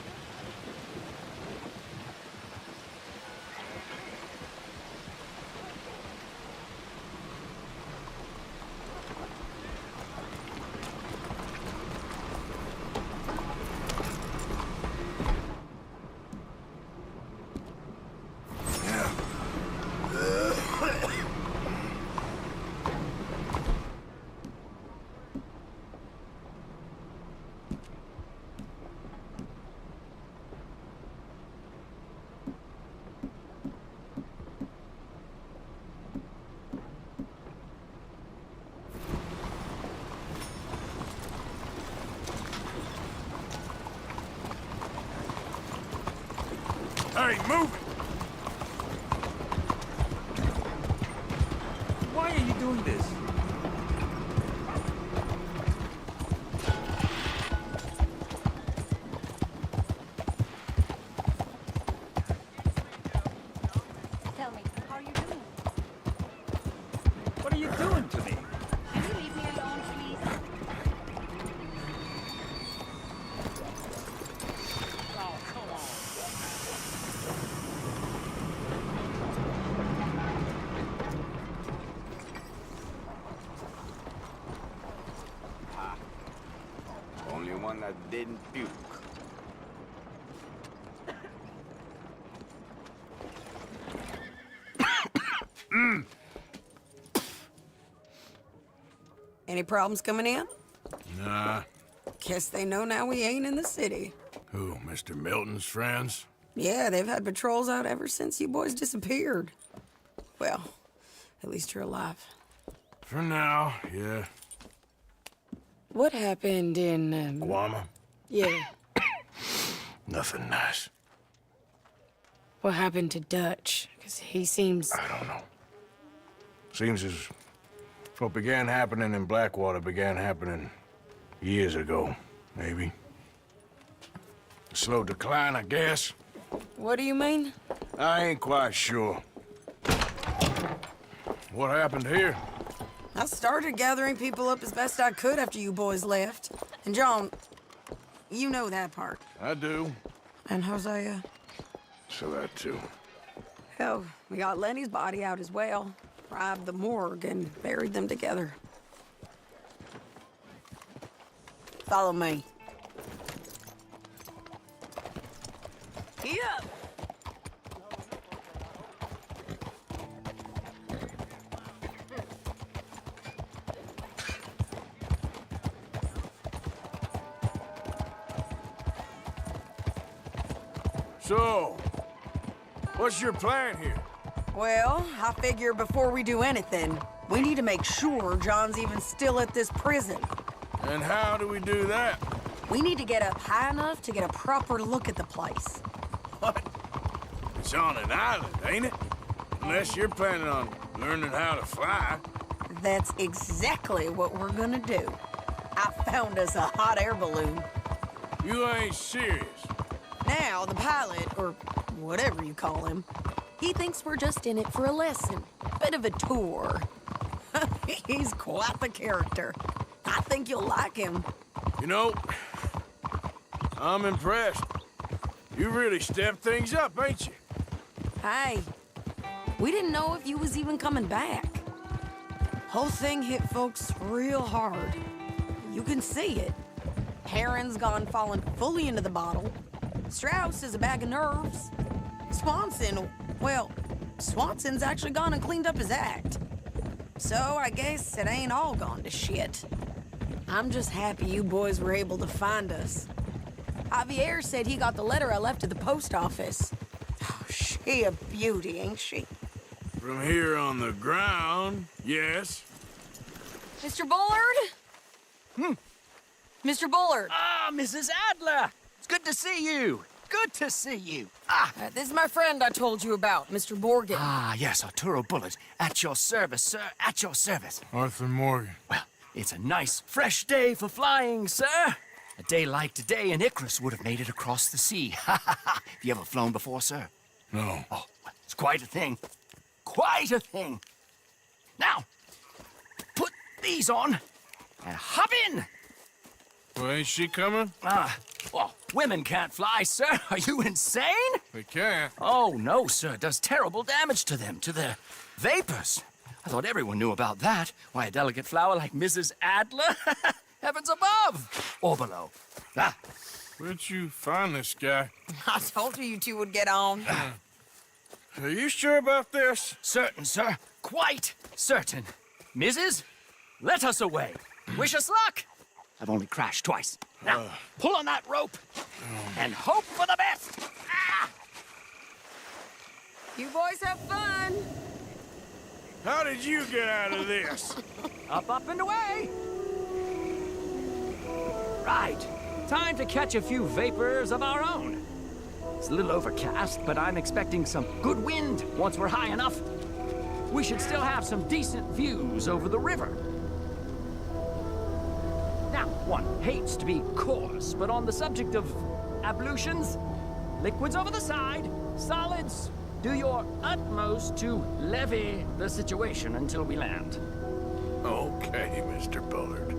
Hey, move it! Why are you doing this? Tell me, how are you doing? What are you doing to me? Can you leave me alone, please? Oh, come on. Only one that didn't puke. Any problems coming in? Nah. Guess they know now we ain't in the city. Who, Mr. Milton's friends? Yeah, they've had patrols out ever since you boys disappeared. Well, at least you're alive. For now, yeah. What happened in, Guama? Yeah. Nothing nice. What happened to Dutch? Because he seems... I don't know. Seems as what began happening in Blackwater began happening years ago. Maybe. A slow decline, I guess. What do you mean? I ain't quite sure. What happened here? I started gathering people up as best I could after you boys left. And John, you know that part. I do. And Hosea? So that too. Hell, we got Lenny's body out as well. Robbed the morgue and buried them together. Follow me. Yeah. So, what's your plan here? Well, I figure before we do anything, we need to make sure John's even still at this prison. And how do we do that? We need to get up high enough to get a proper look at the place. What? It's on an island, ain't it? Unless you're planning on learning how to fly. That's exactly what we're gonna do. I found us a hot air balloon. You ain't serious. Now, the pilot, or whatever you call him, he thinks we're just in it for a lesson. Bit of a tour. He's quite the character. I think you'll like him. You know, I'm impressed. You really stepped things up, ain't you? Hey, we didn't know if you was even coming back. Whole thing hit folks real hard. You can see it. Heron's gone falling fully into the bottle. Strauss is a bag of nerves. Swanson's actually gone and cleaned up his act. So I guess it ain't all gone to shit. I'm just happy you boys were able to find us. Javier said he got the letter I left at the post office. Oh, she a beauty, ain't she? From here on the ground, yes. Mr. Bullard? Mr. Bullard. Ah, Mrs. Adler! It's good to see you. Good to see you. This is my friend I told you about, Mr. Morgan. Ah, yes, Arturo Bullard. At your service, sir. At your service. Arthur Morgan. Well, it's a nice, fresh day for flying, sir. A day like today, an Icarus would have made it across the sea. Have you ever flown before, sir? No. Oh, well, it's quite a thing. Quite a thing. Now, put these on and hop in. Well, ain't she coming? Well, women can't fly, sir. Are you insane? They can't. Oh, no, sir. It does terrible damage to them, to their vapors. I thought everyone knew about that. Why, a delicate flower like Mrs. Adler? Heavens above. Or below. Where'd you find this guy? I told you two would get on. Are you sure about this? Certain, sir. Quite certain. Mrs., let us away. Wish us luck. I've only crashed twice. Now, pull on that rope and hope for the best. You boys have fun. How did you get out of this? Up, and away. Right. Time to catch a few vapors of our own. It's a little overcast, but I'm expecting some good wind once we're high enough. We should still have some decent views over the river. Now, one hates to be coarse, but on the subject of ablutions, liquids over the side, solids, do your utmost to levy the situation until we land. Okay, Mr. Bullard.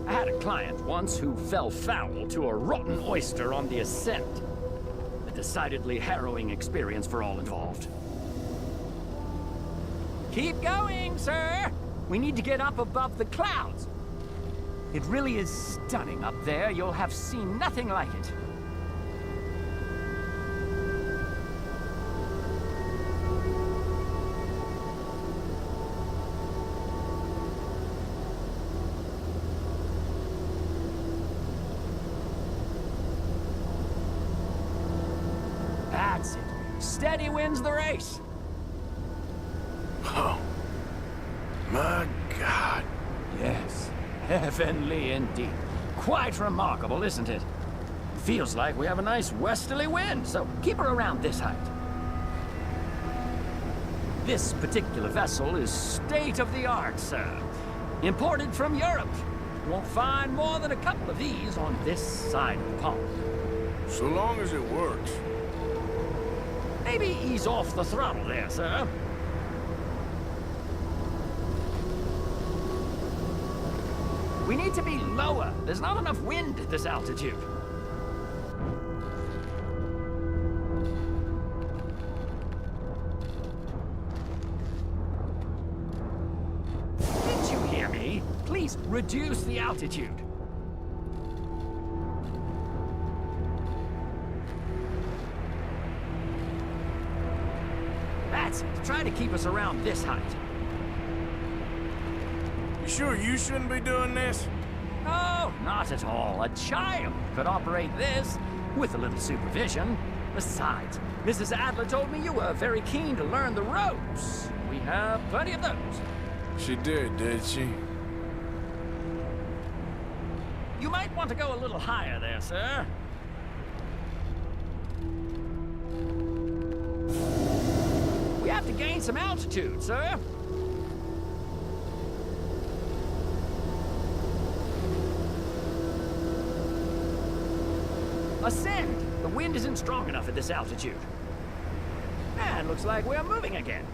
I had a client once who fell foul to a rotten oyster on the ascent. A decidedly harrowing experience for all involved. Keep going, sir! We need to get up above the clouds. It really is stunning up there. You'll have seen nothing like it. That's it. Steady wins the race. Oh, my God. Yes. Heavenly indeed. Quite remarkable, isn't it? Feels like we have a nice westerly wind, so keep her around this height. This particular vessel is state-of-the-art, sir. Imported from Europe. Won't find more than a couple of these on this side of the pond. So long as it works. Maybe ease off the throttle there, sir. We need to be lower. There's not enough wind at this altitude. Did you hear me? Please reduce the altitude. That's it. Try to keep us around this height. You sure you shouldn't be doing this? Oh, not at all. A child could operate this with a little supervision. Besides, Mrs. Adler told me you were very keen to learn the ropes. We have plenty of those. She did she? You might want to go a little higher there, sir. We have to gain some altitude, sir. Ascend! The wind isn't strong enough at this altitude. And looks like we're moving again.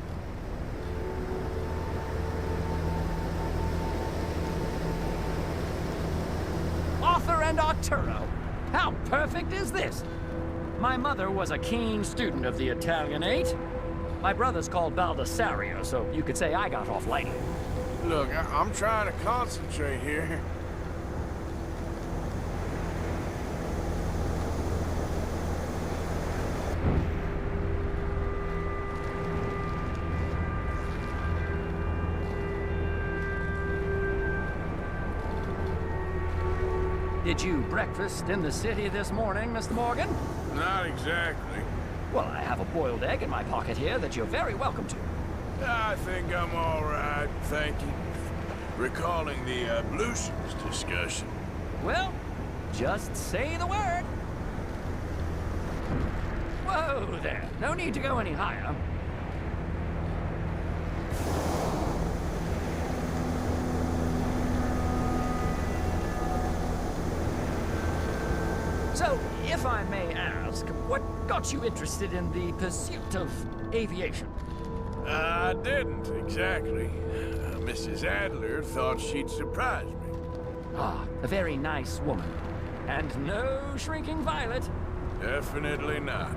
Arthur and Arturo. How perfect is this? My mother was a keen student of the Italianate. My brother's called Baldessario, so you could say I got off lightly. Look, I'm trying to concentrate here. Did you breakfast in the city this morning, Mr. Morgan? Not exactly. Well, I have a boiled egg in my pocket here that you're very welcome to. I think I'm all right, thank you. Recalling the ablutions discussion. Well, just say the word. Whoa there. No need to go any higher. So, if I may ask, what got you interested in the pursuit of aviation? I didn't, exactly. Mrs. Adler thought she'd surprise me. Ah, a very nice woman. And no shrinking violet. Definitely not.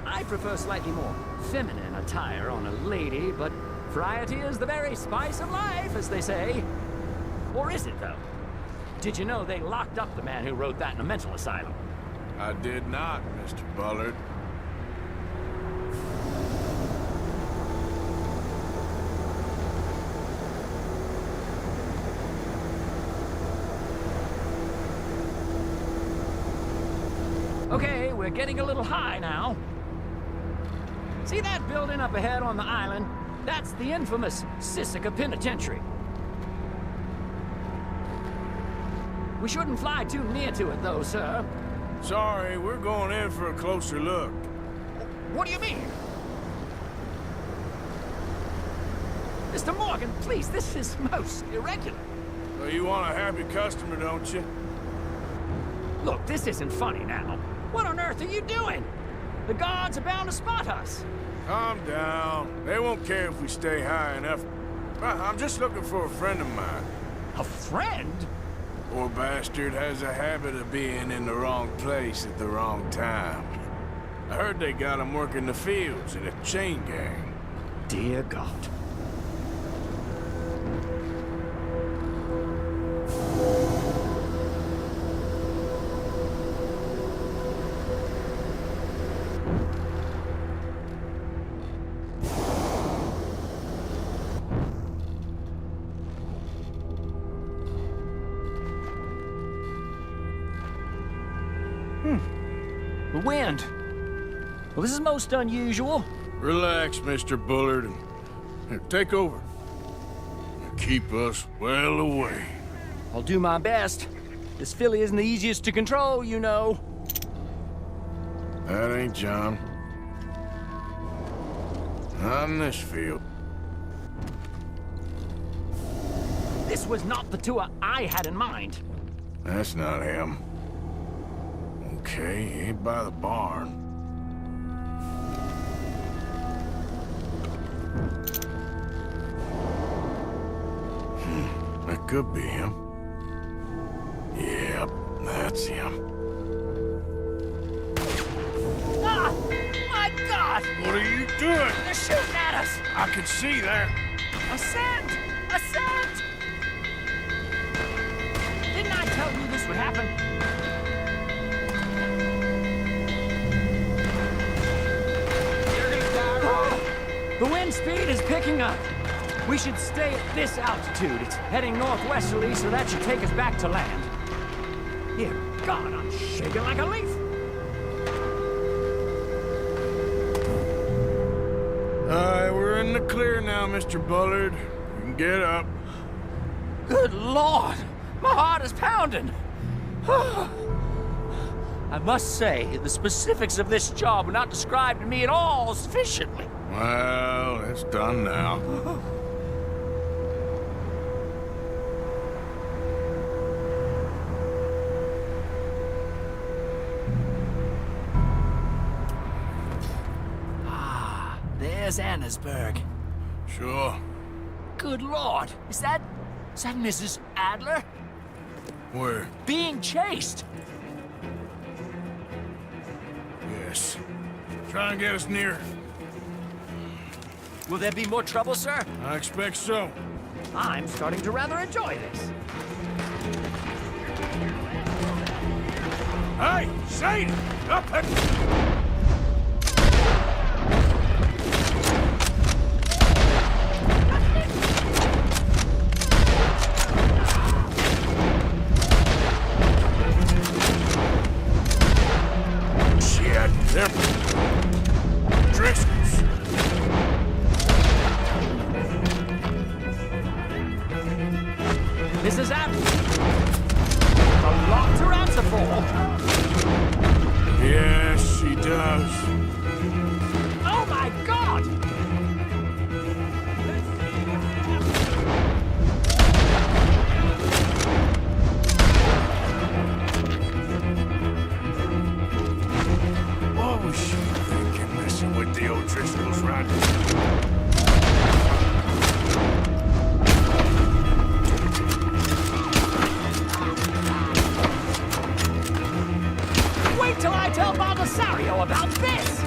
I prefer slightly more feminine attire on a lady, but variety is the very spice of life, as they say. Or is it, though? Did you know they locked up the man who wrote that in a mental asylum? I did not, Mr. Bullard. Okay, we're getting a little high now. See that building up ahead on the island? That's the infamous Sisika Penitentiary. We shouldn't fly too near to it, though, sir. Sorry, we're going in for a closer look. What do you mean? Mr. Morgan, please, this is most irregular. Well, you want a happy customer, don't you? Look, this isn't funny now. What on earth are you doing? The guards are bound to spot us. Calm down. They won't care if we stay high enough. I'm just looking for a friend of mine. A friend? Poor bastard has a habit of being in the wrong place at the wrong time. I heard they got him working the fields in a chain gang. Dear God. The wind. Well, this is most unusual. Relax, Mr. Bullard. Here, take over. Keep us well away. I'll do my best. This filly isn't the easiest to control, you know. That ain't John. Not in this field. This was not the tour I had in mind. That's not him. Okay, he ain't by the barn. That could be him. Yep, that's him. Ah! My God! What are you doing? They're shooting at us! I can see there. Ascend! Ascend! Didn't I tell you this would happen? You're gonna die. The wind speed is picking up. We should stay at this altitude. It's heading northwesterly, so that should take us back to land. Dear God, I'm shaking like a leaf. We're in the clear now, Mr. Bullard. You can get up. Good Lord! My heart is pounding! I must say, the specifics of this job were not described to me at all sufficiently. Well, it's done now. There's Annesburg. Sure. Good Lord! Is that Mrs. Adler? Where? Being chased! Yes. Try and get us near. Will there be more trouble, sir? I expect so. I'm starting to rather enjoy this. Hey, Sadie! Up and... They're Driscoll's. Mrs. Adler. A lot to answer for. Yes, she does. Oh my God! What was she thinking, messing with the old Driscoll's right? Wait till I tell Baldasario about this!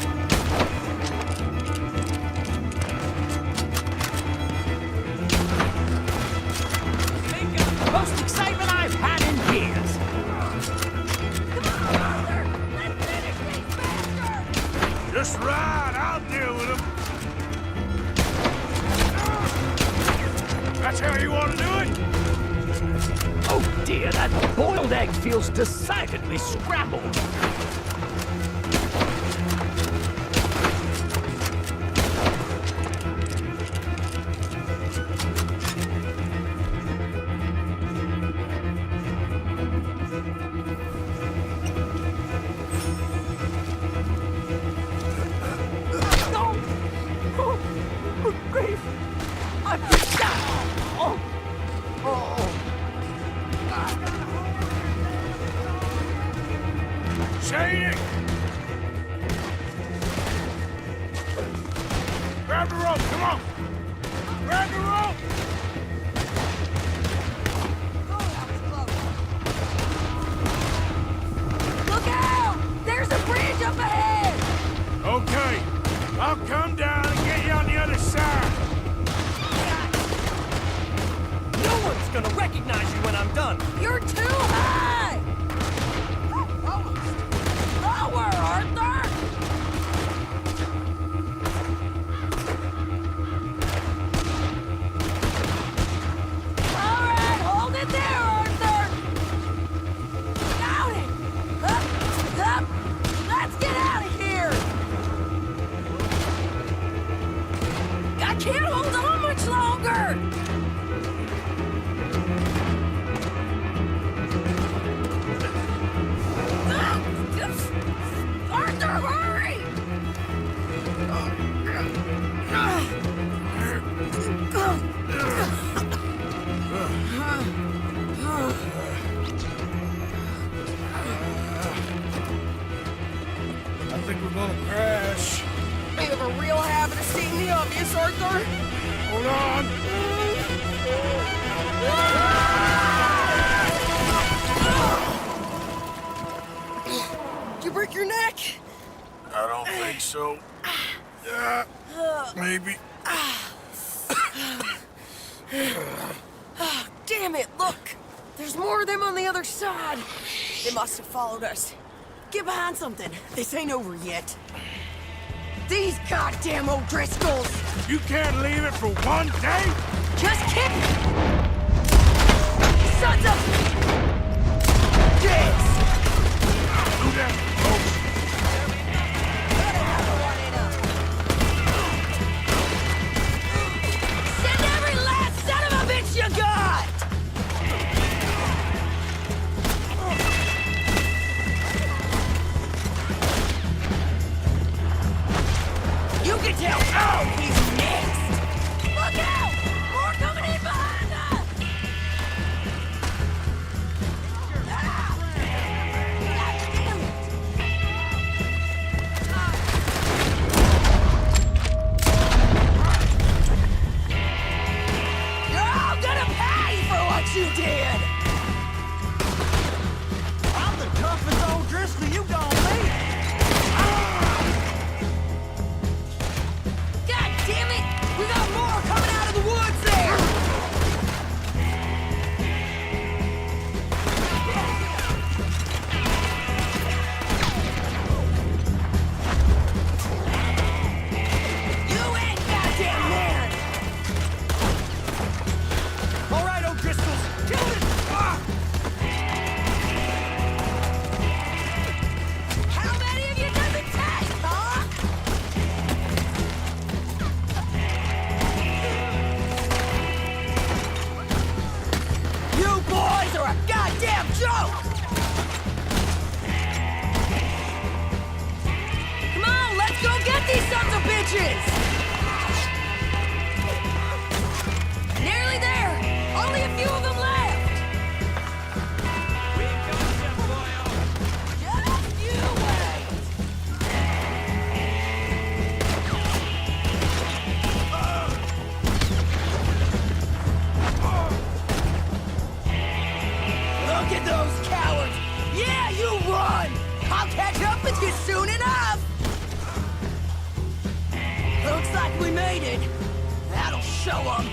The most excitement I've had in years. Just ride, I'll deal with him. That's how you want to do it? Oh dear, that boiled egg feels decidedly scrambled. Shady! Grab the rope, come on! Grab the rope! Look out! There's a bridge up ahead! Okay, I'll come down and get you on the other side. No one's gonna recognize you when I'm done. You're too high! Lower, Arthur! All right, hold it there, Arthur! Got it! Up! Let's get out of here! I can't hold on much longer! gonna crash. You have a real habit of seeing the obvious, Arthur. Hold on. Did you break your neck? I don't think so. Maybe. Damn it, look! There's more of them on the other side. They must have followed us. Get behind something. This ain't over yet. These goddamn O'Driscolls! You can't leave it for one day? Just kick! Sons of... dicks! Do that, folks. Send every last son of a bitch you got! You can tell, oh, he's next! Look out! More coming in behind us! You're all gonna pay for what you did! I'm the toughest old Driscoll you gonna meet. God damn it! We got more coming out of the woods there! You ain't goddamn man! All right, O'Driscolls, kill it! How many of you does it take, huh? You boys are a goddamn joke! Come on, let's go get these sons of bitches! Nearly there! Only a few of them left! Just you wait! Look at those cowards! Yeah, you run! I'll catch up with you soon enough! Looks like we made it. That'll show them.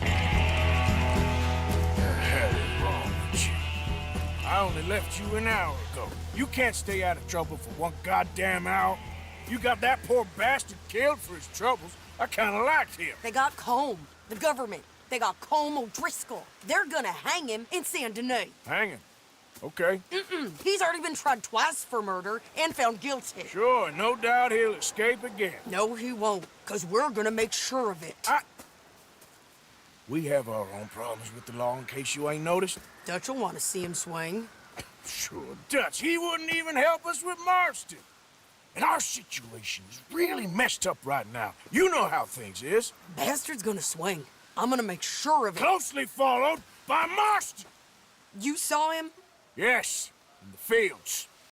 The hell is wrong with you? I only left you an hour ago. You can't stay out of trouble for one goddamn hour. You got that poor bastard killed for his troubles. I kinda liked him. They got Combe, the government. They got Combe O'Driscoll. They're gonna hang him in Saint Denis. Hang him. Okay. He's already been tried twice for murder and found guilty. Sure, no doubt he'll escape again. No, he won't, because we're gonna make sure of it. We have our own problems with the law, in case you ain't noticed. Dutch will want to see him swing. Sure, Dutch. He wouldn't even help us with Marston. And our situation is really messed up right now. You know how things is. Bastard's gonna swing. I'm gonna make sure of it. Closely followed by Marston. You saw him? Yes, in the fields.